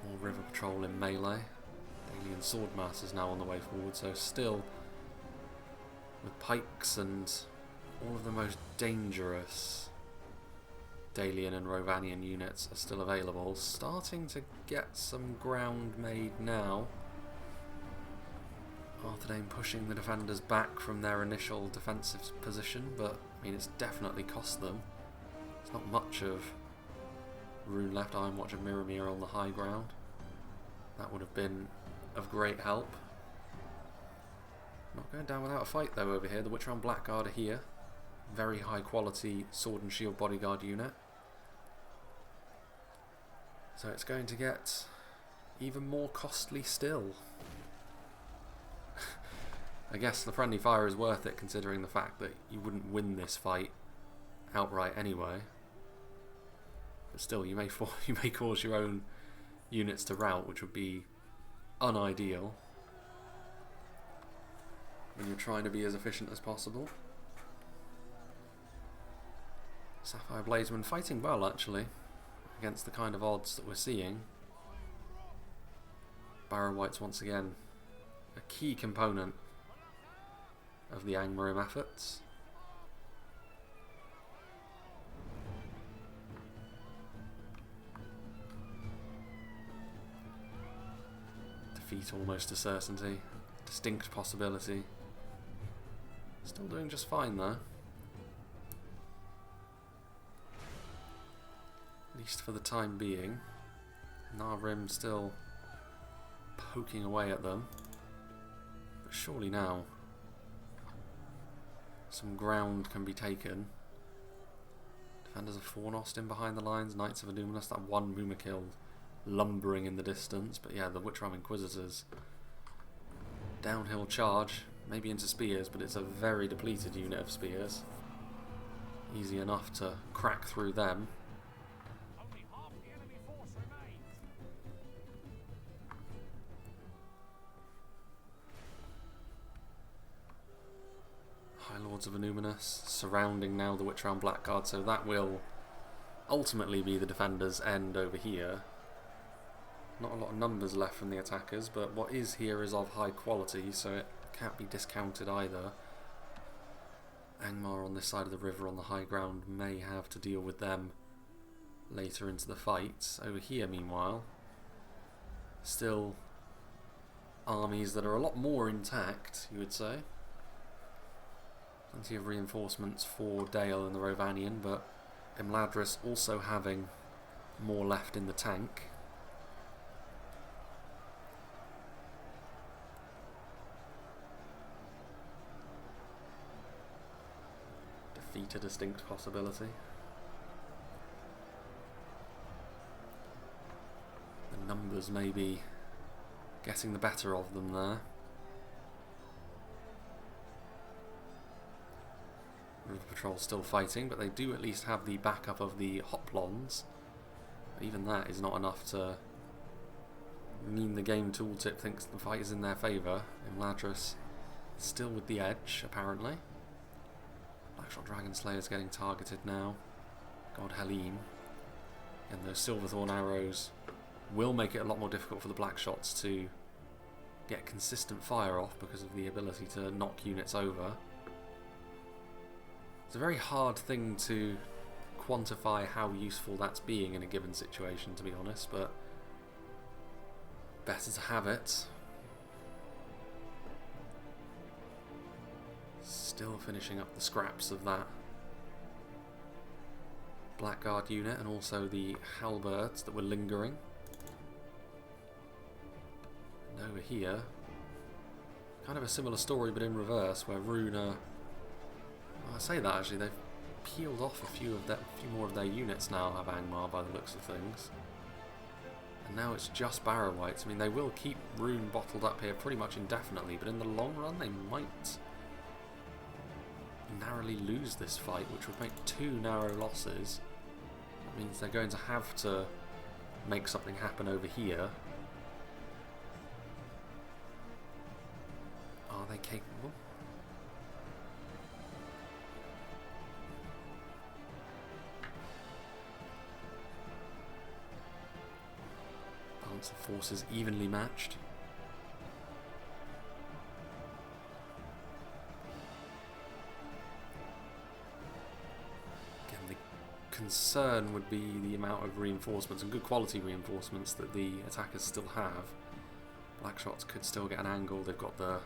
Speaker 1: More river patrol in melee. Alien swordmasters now on the way forward, so still with pikes and all of the most dangerous Dalian and Rhovanion units are still available. Starting to get some ground made now. Arthedain pushing the defenders back from their initial defensive position, but I mean, it's definitely cost them. There's not much of Rhun left. Ironwatch and Miramir on the high ground. That would have been of great help. Not going down without a fight though over here. The Witchround Blackguard are here. Very high quality sword and shield bodyguard unit. So it's going to get even more costly still. I guess the friendly fire is worth it, considering the fact that you wouldn't win this fight outright anyway. But still, you may cause your own units to rout, which would be unideal when you're trying to be as efficient as possible. Sapphire Blazeman fighting well, actually, against the kind of odds that we're seeing. Barrow Whites once again a key component of the Angmar efforts. Defeat almost a certainty. Distinct possibility. Still doing just fine though. At least for the time being. Narrim still poking away at them. But surely now some ground can be taken. Defenders of Fornost in behind the lines. Knights of Illuminus, that one Mumakil lumbering in the distance. But yeah, the Witchram Inquisitors. Downhill charge, maybe into spears, but it's a very depleted unit of spears. Easy enough to crack through them. High Lords of Illuminus surrounding now the Witchround Blackguard, so that will ultimately be the defenders' end over here. Not a lot of numbers left from the attackers, but what is here is of high quality, so it can't be discounted either. Angmar on this side of the river on the high ground may have to deal with them later into the fight. Over here, meanwhile, still armies that are a lot more intact, you would say. Plenty of reinforcements for Dale and the Rhovanion, but Imladris also having more left in the tank. Defeat a distinct possibility. The numbers may be getting the better of them there. River Patrol still fighting, but they do at least have the backup of the Hoplons. Even that is not enough to mean the game tooltip thinks the fight is in their favour. Imladris still with the edge, apparently. Blackshot Dragon Slayer's getting targeted now. God Helene. And those Silverthorn arrows will make it a lot more difficult for the Blackshots to get consistent fire off because of the ability to knock units over. It's a very hard thing to quantify how useful that's being in a given situation, to be honest, but better to have it. Still finishing up the scraps of that Blackguard unit and also the halberds that were lingering. And over here, kind of a similar story but in reverse, where Rhun are... Well, I say that actually, they've peeled off a few more of their units now, have Angmar, by the looks of things. And now it's just Barrow Wights. I mean, they will keep Rhun bottled up here pretty much indefinitely, but in the long run they might narrowly lose this fight, which would make 2 narrow losses. That means they're going to have to make something happen over here. Are they capable? Balance of forces evenly matched. Concern would be the amount of reinforcements, and good quality reinforcements, that the attackers still have. Blackshots could still get an angle. They've got the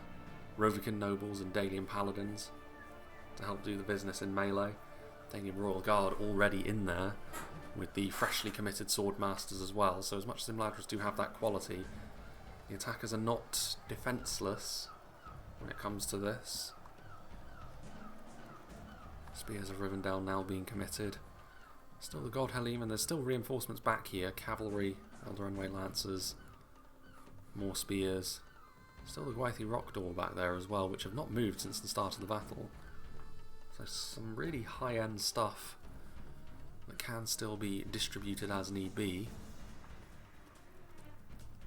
Speaker 1: Rhovanion nobles and Dalian paladins to help do the business in melee. Dalian Royal Guard already in there with the freshly committed sword masters as well, so as much as Imladris do have that quality, the attackers are not defenceless when it comes to this. Spears of Rivendell now being committed. Still the God Halim, and there's still reinforcements back here. Cavalry, Elder Lancers, more spears. Still the Gwythi Rockdoor back there as well, which have not moved since the start of the battle. So some really high-end stuff that can still be distributed as need be.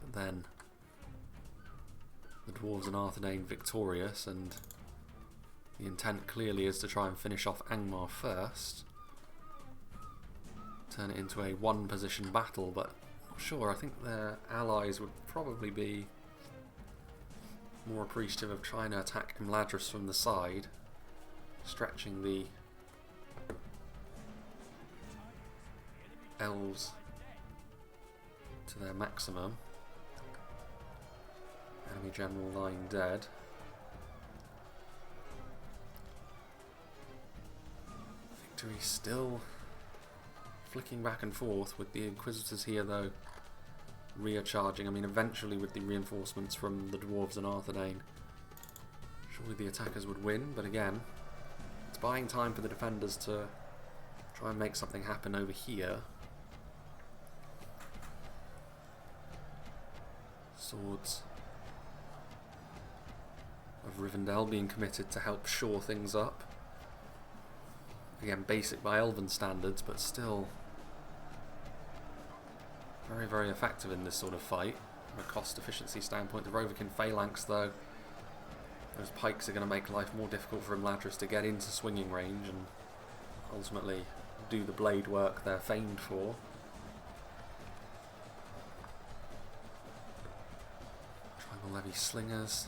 Speaker 1: But then the Dwarves and Arthedain victorious, and the intent clearly is to try and finish off Angmar first. Turn it into a one-position battle, but not sure. I think their allies would probably be more appreciative of trying to attack Imladris from the side, stretching the elves to their maximum. Enemy general lying dead. Victory still flicking back and forth, with the Inquisitors here though recharging. I mean, eventually with the reinforcements from the Dwarves and Arthedain, surely the attackers would win, but again, it's buying time for the defenders to try and make something happen over here. Swords of Rivendell being committed to help shore things up. Again, basic by Elven standards, but still very, very effective in this sort of fight from a cost efficiency standpoint. The Rhovanion phalanx though, those pikes are going to make life more difficult for Imladris to get into swinging range and ultimately do the blade work they're famed for. Tribal Levy Slingers,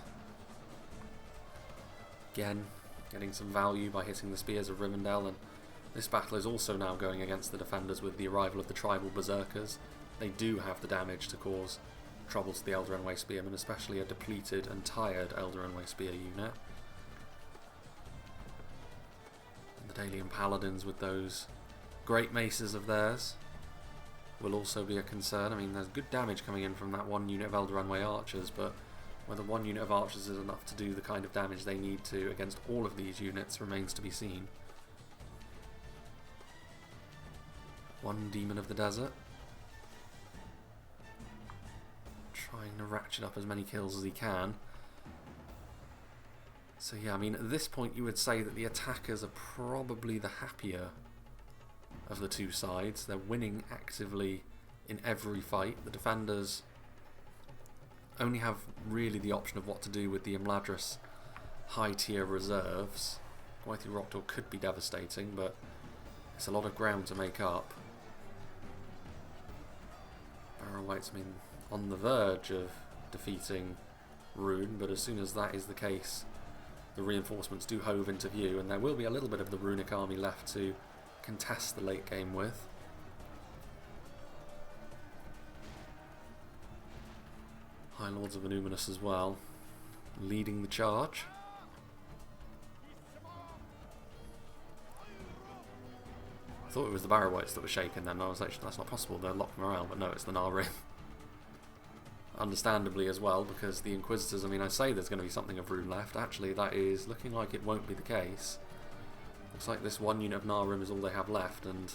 Speaker 1: again getting some value by hitting the Spears of Rivendell, and this battle is also now going against the defenders with the arrival of the Tribal Berserkers. They do have the damage to cause trouble to the Elder Spearmen, especially a depleted and tired Elder Spear unit. And the Dalian Paladins with those great maces of theirs will also be a concern. I mean, there's good damage coming in from that one unit of Elder Archers, but whether one unit of archers is enough to do the kind of damage they need to against all of these units remains to be seen. One Demon of the Desert, trying to ratchet up as many kills as he can. So yeah, I mean, at this point you would say that the attackers are probably the happier of the two sides. They're winning actively in every fight. The defenders only have really the option of what to do with the Imladris high tier reserves. Gwythi Rockdoor could be devastating, but it's a lot of ground to make up. Barrow Wights, I mean, on the verge of defeating Rhun, but as soon as that is the case, the reinforcements do hove into view, and there will be a little bit of the runic army left to contest the late game with. High Lords of Anuminous as well, leading the charge. I thought it was the Barrow-wights that were shaken then. I was like, that's not possible, they're locked morale, but no, it's the Narin. Understandably as well, because the Inquisitors, I mean, I say there's going to be something of Rhun left. Actually, that is looking like it won't be the case. Looks like this one unit of Narim is all they have left, and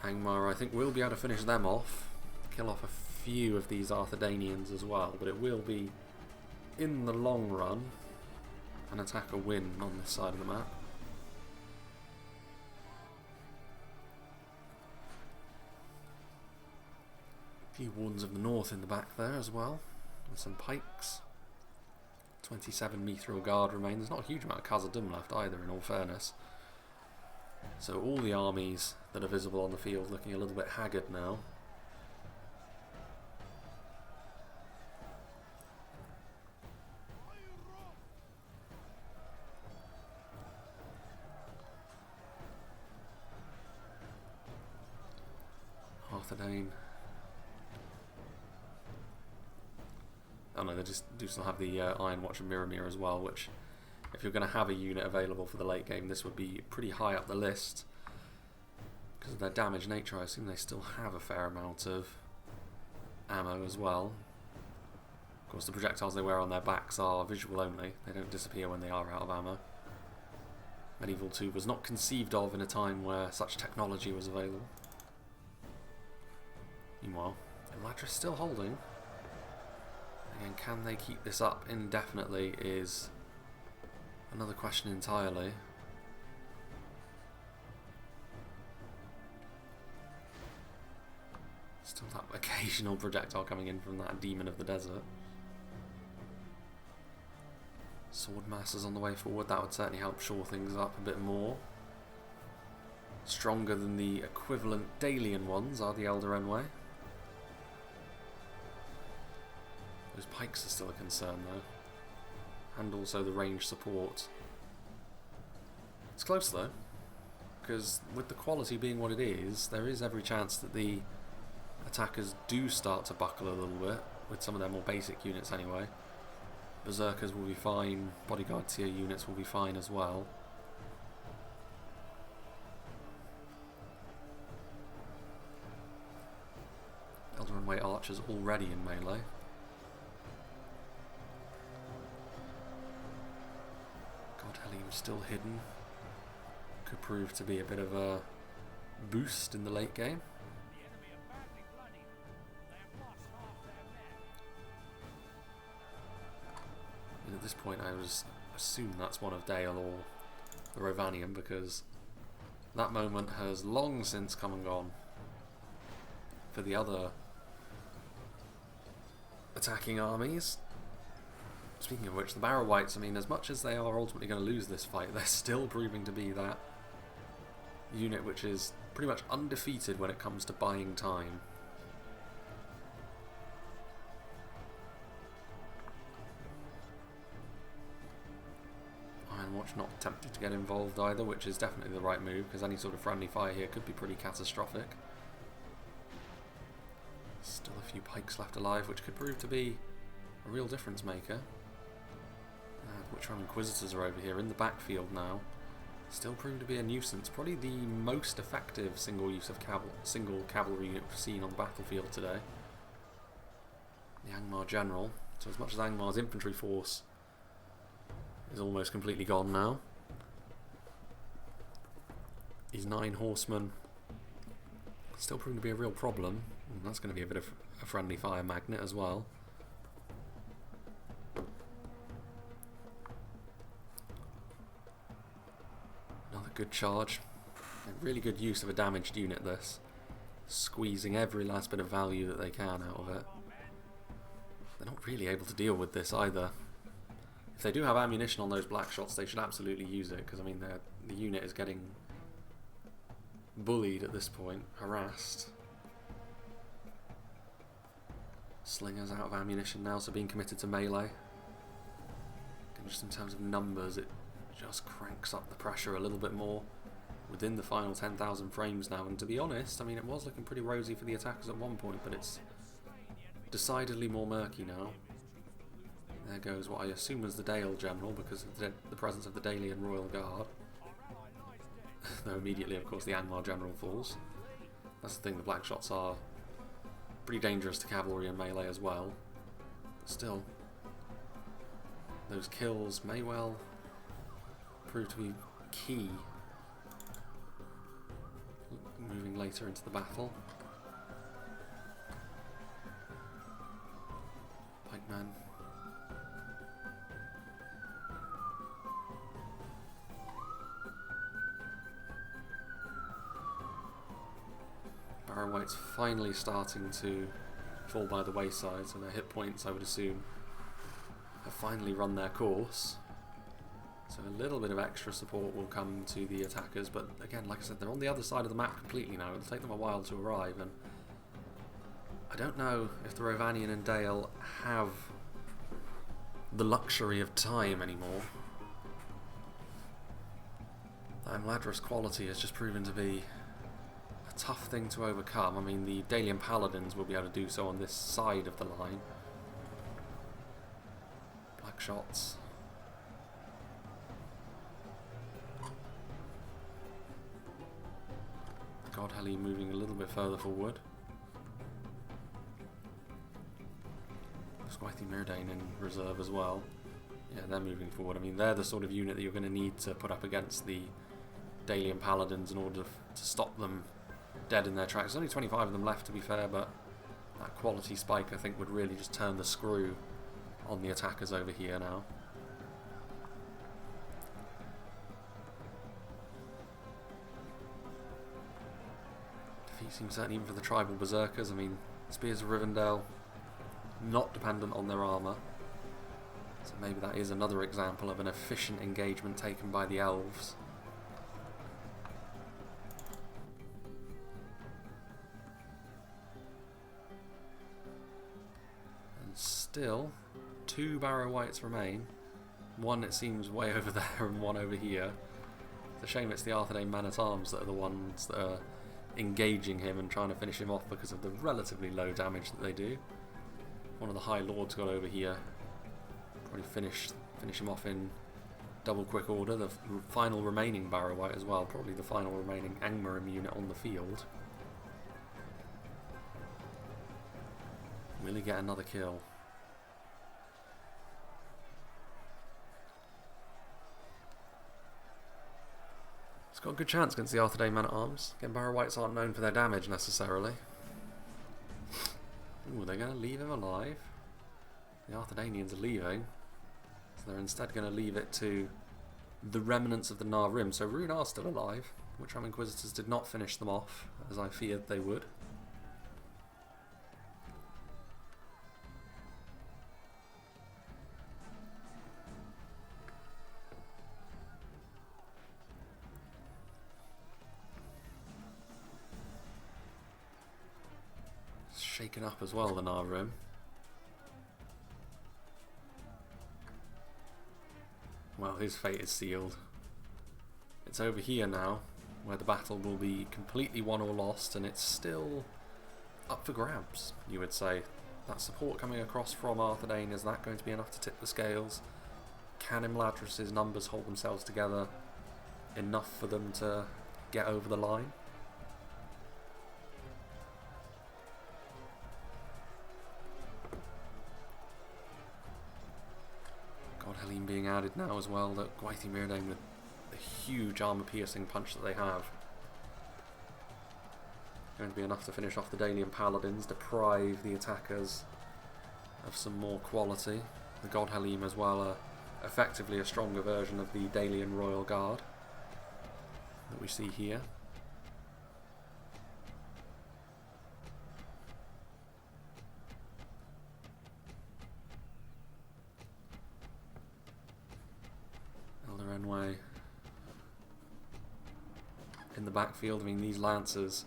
Speaker 1: Angmar, I think, will be able to finish them off. Kill off a few of these Arthedainians as well, but it will be, in the long run, an attacker win on this side of the map. Few Wardens of the North in the back there as well, and some pikes. 27 Mithril Guard remain. There's not a huge amount of Khazad left either, in all fairness. So all the armies that are visible on the field looking a little bit haggard now. Arthedain. Oh no, they just do still have the Iron Watch and Mirror as well, which, if you're going to have a unit available for the late game, this would be pretty high up the list. Because of their damage nature, I assume they still have a fair amount of ammo as well. Of course, the projectiles they wear on their backs are visual only. They don't disappear when they are out of ammo. Medieval 2 was not conceived of in a time where such technology was available. Meanwhile, Imladris still holding. Again, can they keep this up indefinitely is another question entirely. Still that occasional projectile coming in from that demon of the desert. Sword masses on the way forward, that would certainly help shore things up a bit more. Stronger than the equivalent Dalian ones are the Elder Enway. Those pikes are still a concern though, and also the range support. It's close though, because with the quality being what it is, there is every chance that the attackers do start to buckle a little bit, with some of their more basic units anyway. Berserkers will be fine, bodyguard tier units will be fine as well. Elder Enway archers already in melee. Helium still hidden. Could prove to be a bit of a boost in the late game. And at this point I would assume that's one of Dale or the Rhovanion, because that moment has long since come and gone for the other attacking armies. Speaking of which, the Barrow-wights, I mean, as much as they are ultimately going to lose this fight, they're still proving to be that unit which is pretty much undefeated when it comes to buying time. Iron Watch not tempted to get involved either, which is definitely the right move, because any sort of friendly fire here could be pretty catastrophic. Still a few pikes left alive, which could prove to be a real difference maker. Which one Inquisitors are over here in the backfield now. Still proving to be a nuisance. Probably the most effective single use of single cavalry unit we've seen on the battlefield today. The Angmar General. So as much as Angmar's infantry force is almost completely gone now, his 9 horsemen still proving to be a real problem. And that's going to be a bit of a friendly fire magnet as well. Good charge. A really good use of a damaged unit, this. Squeezing every last bit of value that they can out of it. They're not really able to deal with this either. If they do have ammunition on those black shots, they should absolutely use it, because I mean the unit is getting bullied at this point, harassed. Slingers out of ammunition now, so being committed to melee. Can just in terms of numbers, it just cranks up the pressure a little bit more within the final 10,000 frames now. And to be honest, I mean, it was looking pretty rosy for the attackers at one point, but it's decidedly more murky now. There goes what I assume was the Dale General, because of the presence of the Dalian Royal Guard. Though immediately, of course, the Angmar General falls. That's the thing, the Black Shots are pretty dangerous to cavalry and melee as well. But still, those kills may well prove to be key moving later into the battle. Pikemen. Barrow-White's finally starting to fall by the wayside, so their hit points, I would assume, have finally run their course. So a little bit of extra support will come to the attackers, but again, like I said, they're on the other side of the map completely now. It'll take them a while to arrive, and I don't know if the Rhovanion and Dale have the luxury of time anymore. The Imladris quality has just proven to be a tough thing to overcome. I mean, the Dalian Paladins will be able to do so on this side of the line. Black Shots. Godhelly moving a little bit further forward. Arthedain in reserve as well. Yeah, they're moving forward. I mean, they're the sort of unit that you're going to need to put up against the Dalian Paladins in order to stop them dead in their tracks. There's only 25 of them left, to be fair, but that quality spike, I think, would really just turn the screw on the attackers over here now. Defeat seems certain even for the tribal berserkers. I mean, Spears of Rivendell, not dependent on their armour. So maybe that is another example of an efficient engagement taken by the elves. And still, 2 Barrow-Whites remain. One, it seems, way over there and one over here. It's a shame it's the Arthedain Man-at-Arms that are the ones that are engaging him and trying to finish him off because of the relatively low damage that they do. One of the High Lords got over here. Probably finish him off in double quick order. The final remaining Barrow-White as well. Probably the final remaining Angmar unit on the field. Will he get another kill? It's got a good chance against the Arthedain Man-at-Arms. Again, Barrow-Whites aren't known for their damage necessarily. Ooh, they're going to leave him alive. The Arthedainians are leaving. So they're instead going to leave it to the remnants of the Rhun. So Rhun are still alive. Witchram Inquisitors did not finish them off, as I feared they would. Shaken up as well, the Rhun. Well, his fate is sealed. It's over here now, where the battle will be completely won or lost, and it's still up for grabs, you would say. That support coming across from Arthedain, is that going to be enough to tip the scales? Can Imladris' numbers hold themselves together enough for them to get over the line? Godhelm being added now as well, that Gwaithir with the huge armour-piercing punch that they have. Going to be enough to finish off the Dalian Paladins, deprive the attackers of some more quality. The Godhelm as well are effectively a stronger version of the Dalian Royal Guard that we see here. Way in the backfield. I mean, these lancers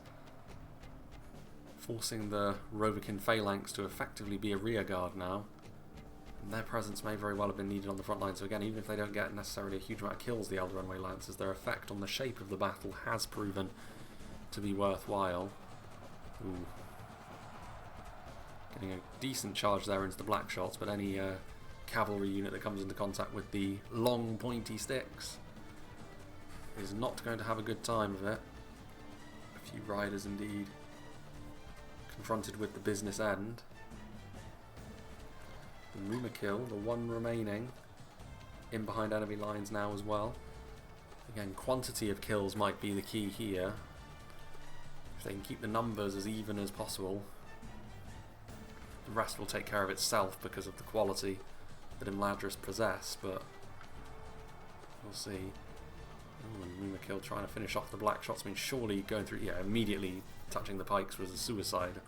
Speaker 1: forcing the Rhovikin phalanx to effectively be a rear guard now. And their presence may very well have been needed on the front line, so again, even if they don't get necessarily a huge amount of kills, the Elder Runway Lancers, their effect on the shape of the battle has proven to be worthwhile. Ooh. Getting a decent charge there into the black shots, but any cavalry unit that comes into contact with the long pointy sticks is not going to have a good time of it. A few riders indeed confronted with the business end. The Mumakil, the one remaining, in behind enemy lines now as well. Again, quantity of kills might be the key here. If they can keep the numbers as even as possible, the rest will take care of itself because of the quality that Imladris possess, but we'll see. Ooh, and Mumakil trying to finish off the black shots. I mean, surely going through, yeah, immediately touching the pikes was a suicide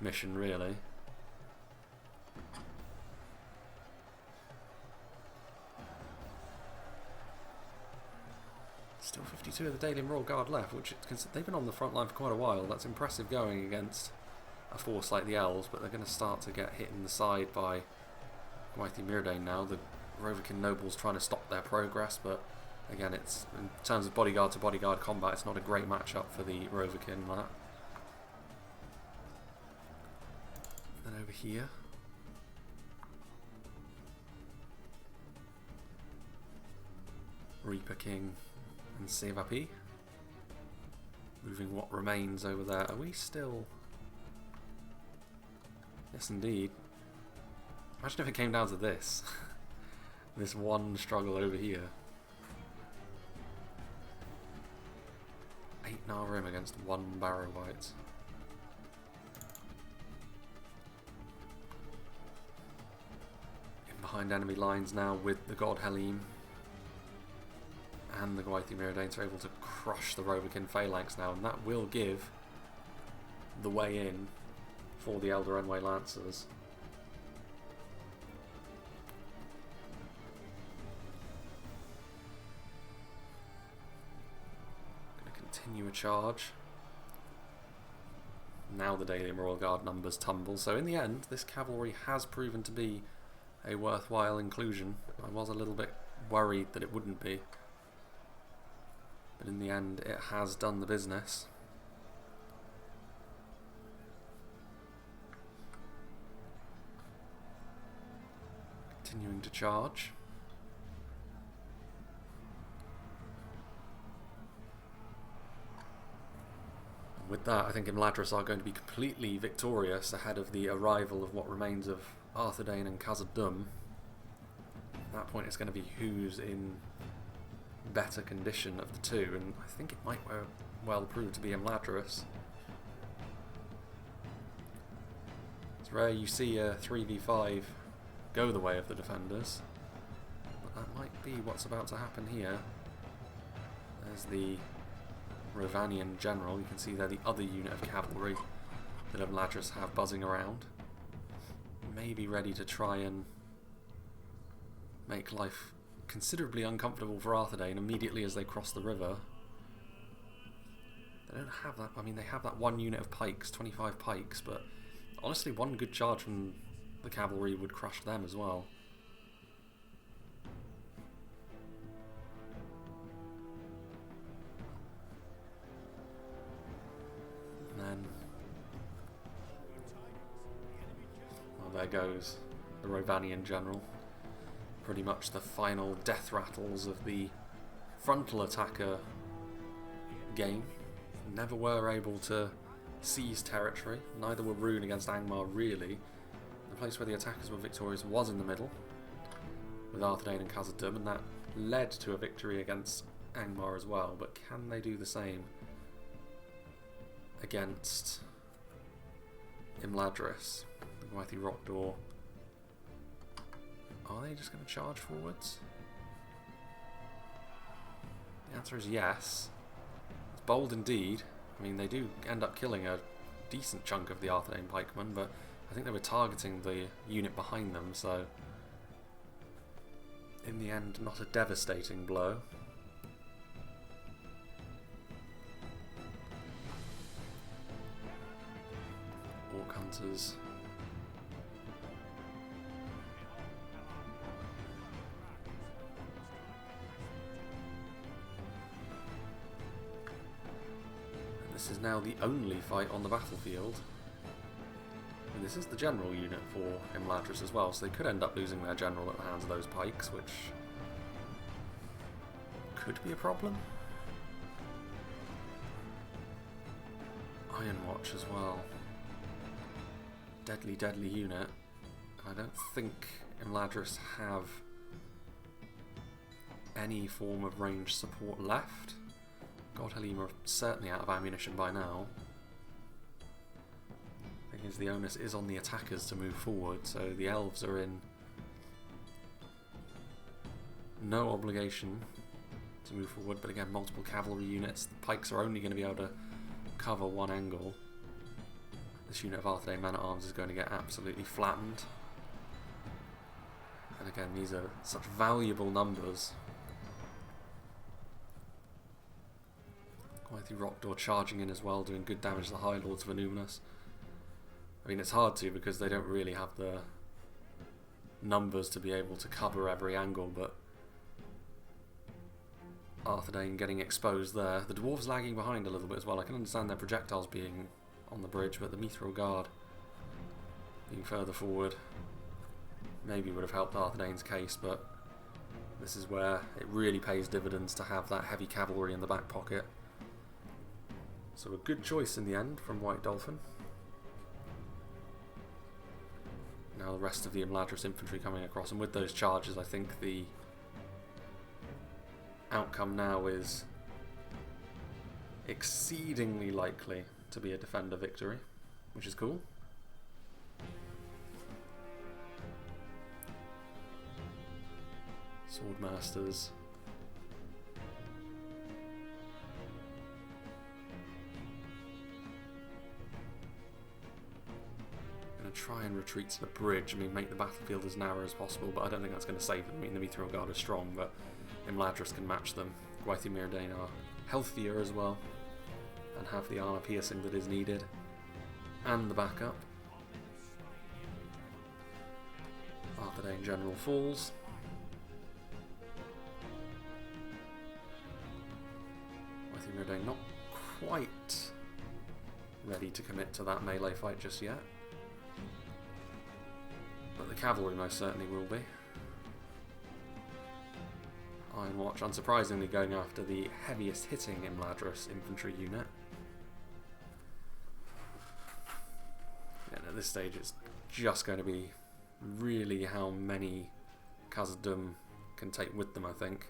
Speaker 1: mission, really. Still 52 of the Daily Royal Guard left, which they've been on the front line for quite a while. That's impressive going against a force like the Elves, but they're going to start to get hit in the side by Arthedain now. The Rhovanion nobles trying to stop their progress, but again, it's in terms of bodyguard to bodyguard combat, it's not a great matchup for the Rhovanion. That. Then over here, Reaper King and Sevapi moving what remains over there. Are we still? Yes, indeed. Imagine if it came down to this. This one struggle over here. 8 Narim against 1 Barrow White. In behind enemy lines now with the God Helim. And the Arthedain are able to crush the Rhovanion phalanx now, and that will give the way in for the Elder Runway Lancers. Going to continue a charge. Now the Daily Royal Guard numbers tumble, so in the end this cavalry has proven to be a worthwhile inclusion. I was a little bit worried that it wouldn't be, but in the end it has done the business. Continuing to charge. And with that, I think Imladris are going to be completely victorious ahead of the arrival of what remains of Arthedain and Khazad. At that point it's going to be who's in better condition of the two, and I think it might well prove to be Imladris. It's rare you see a 3v5 go the way of the defenders, but that might be what's about to happen here. There's the Rhovanion general. You can see there the other unit of cavalry that Imladris have buzzing around, maybe ready to try and make life considerably uncomfortable for Arthedain immediately as they cross the river. They don't have that. I mean, they have that one unit of pikes, 25 pikes, but honestly, one good charge from the cavalry would crush them as well. And then, well, there goes the Rhovanion general. Pretty much the final death rattles of the frontal attacker game. Never were able to seize territory. Neither were Rhun against Angmar, really. The place where the attackers were victorious was in the middle, with Arthedain and Khazad, and that led to a victory against Angmar as well. But can they do the same against Imladris, the Gwythi Rock Door? Are they just going to charge forwards? The answer is yes. It's bold indeed. I mean, they do end up killing a decent chunk of the Arthedain pikemen, but I think they were targeting the unit behind them, so in the end, not a devastating blow. Orc Hunters this is now the only fight on the battlefield. And this is the general unit for Imladris as well, so they could end up losing their general at the hands of those pikes, which could be a problem. Iron Watch as well. Deadly, deadly unit. I don't think Imladris have any form of range support left. Godhelm are certainly out of ammunition by now. The thing is, the onus is on the attackers to move forward, so the elves are in no obligation to move forward, but again, multiple cavalry units. The pikes are only going to be able to cover one angle. This unit of Arthedain men-at-arms is going to get absolutely flattened. And again, these are such valuable numbers. Gwythy Rockdoor charging in as well, doing good damage to the High Lords of Anuminus. I mean, it's hard to because they don't really have the numbers to be able to cover every angle, but Arthedain getting exposed there. The dwarves lagging behind a little bit as well. I can understand their projectiles being on the bridge, but the Mithril Guard being further forward maybe would have helped Arthedain's case, but this is where it really pays dividends to have that heavy cavalry in the back pocket. So a good choice in the end from White Dolphin. Now the rest of the Imladris infantry coming across, and with those charges I think the outcome now is exceedingly likely to be a defender victory, which is cool. Swordmasters. Going to try and retreat to the bridge. I mean, make the battlefield as narrow as possible, but I don't think that's going to save them. I mean, the Mithril Guard is strong, but Imladris can match them. Gwythy Myrdain are healthier as well, and have the armour piercing that is needed, and the backup. Arthedain General falls. Gwythy Myrdain not quite ready to commit to that melee fight just yet, but the cavalry most certainly will be. Iron Watch, unsurprisingly, going after the heaviest hitting Imladris infantry unit. And at this stage it's just going to be really how many Khazad can take with them, I think.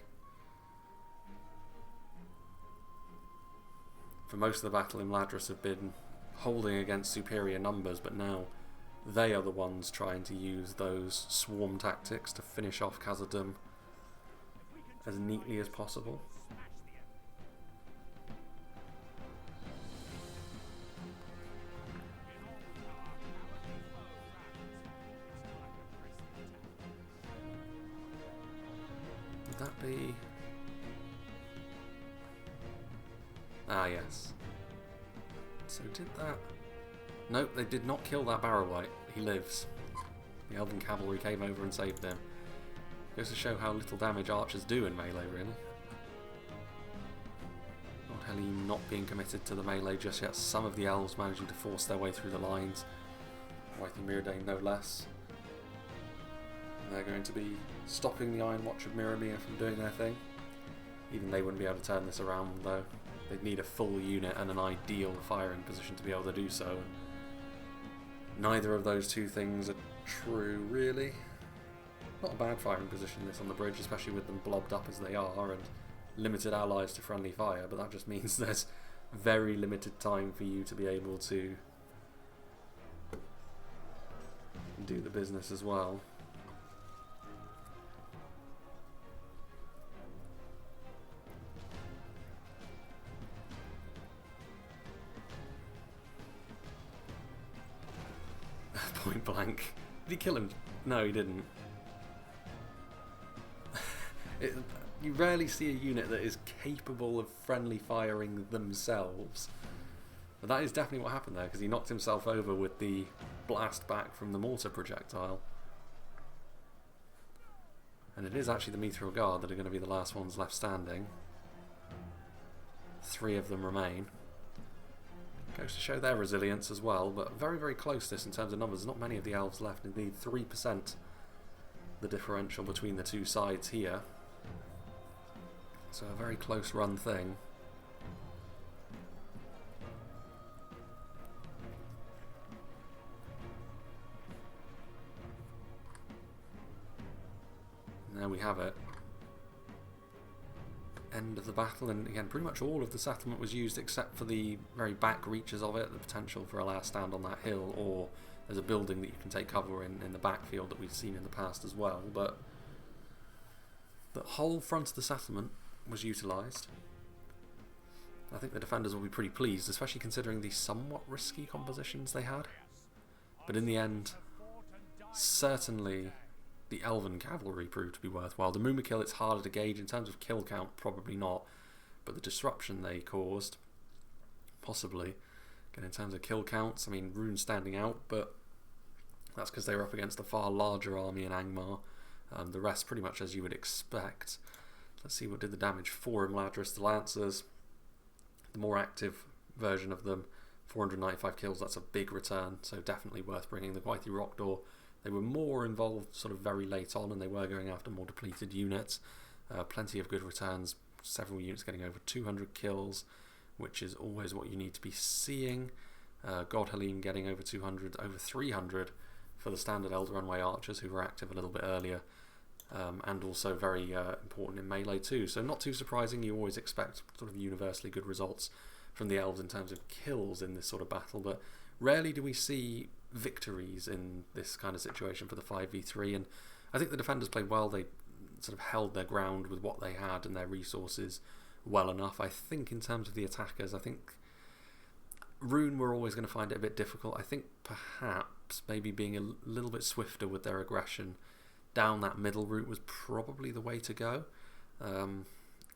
Speaker 1: For most of the battle, Imladris have been holding against superior numbers, but now they are the ones trying to use those swarm tactics to finish off Khazad as neatly as possible. Would that be... Ah, yes. So did that... Nope, they did not kill that Barrow-wight. He lives. The Elven cavalry came over and saved him. Goes to show how little damage archers do in melee, really. Godhelm not being committed to the melee just yet. Some of the elves managing to force their way through the lines. Gwythy Myrdain no less. And they're going to be stopping the Iron Watch of Mirrormere from doing their thing. Even they wouldn't be able to turn this around, though. They'd need a full unit and an ideal firing position to be able to do so. Neither of those two things are true, really. Not a bad firing position this on the bridge, especially with them blobbed up as they are and limited allies to friendly fire, but that just means there's very limited time for you to be able to do the business as well. Point blank. Did he kill him? No, he didn't. You rarely see a unit that is capable of friendly firing themselves. But that is definitely what happened there, because he knocked himself over with the blast back from the mortar projectile. And it is actually the Mithril Guard that are going to be the last ones left standing. 3 of them remain. Goes to show their resilience as well, but very, very close this in terms of numbers. There's not many of the elves left, indeed 3% the differential between the two sides here. So a very close run thing. And there we have it. End of the battle, and again pretty much all of the settlement was used except for the very back reaches of it, the potential for a last stand on that hill, or there's a building that you can take cover in the backfield that we've seen in the past as well. But the whole front of the settlement was utilised. I think the defenders will be pretty pleased, especially considering the somewhat risky compositions they had. But in the end, certainly the Elven cavalry proved to be worthwhile. The Mumakil, it's harder to gauge in terms of kill count, probably not, but the disruption they caused, possibly. Again, in terms of kill counts, I mean, Rhun standing out, but that's because they were up against a far larger army in Angmar. The rest pretty much as you would expect. Let's see what did the damage for Imladris. The Lancers, the more active version of them, 495 kills, that's a big return, so definitely worth bringing. The Gwythi Rockdoor, they were more involved sort of very late on, and they were going after more depleted units. Plenty of good returns, several units getting over 200 kills, which is always what you need to be seeing. Godhelene getting over 200, over 300 for the standard Elder Runway archers who were active a little bit earlier, and also very important in melee too. So not too surprising, you always expect sort of universally good results from the elves in terms of kills in this sort of battle, but rarely do we see victories in this kind of situation for the 5v3, and I think the defenders played well. They sort of held their ground with what they had and their resources well enough. I think in terms of the attackers, I think Rhun were always going to find it a bit difficult. I think perhaps maybe being a little bit swifter with their aggression down that middle route was probably the way to go, and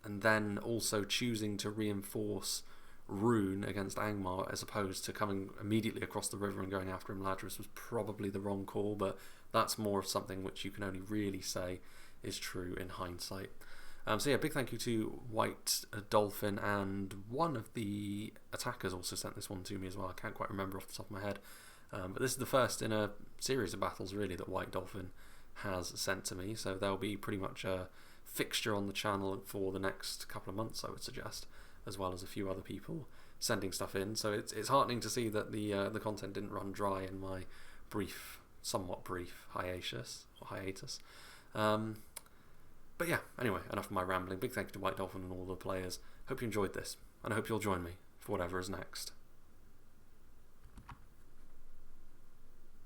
Speaker 1: then also choosing to reinforce Rhun against Angmar as opposed to coming immediately across the river and going after Imladris was probably the wrong call, but that's more of something which you can only really say is true in hindsight. So yeah, big thank you to White Dolphin, and one of the attackers also sent this one to me as well. I can't quite remember off the top of my head, but this is the first in a series of battles really that White Dolphin has sent to me, so there'll be pretty much a fixture on the channel for the next couple of months, I would suggest, as well as a few other people sending stuff in. So it's heartening to see that the content didn't run dry in my somewhat brief hiatus. But yeah, anyway, enough of my rambling. Big thank you to White Dolphin and all the players. Hope you enjoyed this, and I hope you'll join me for whatever is next.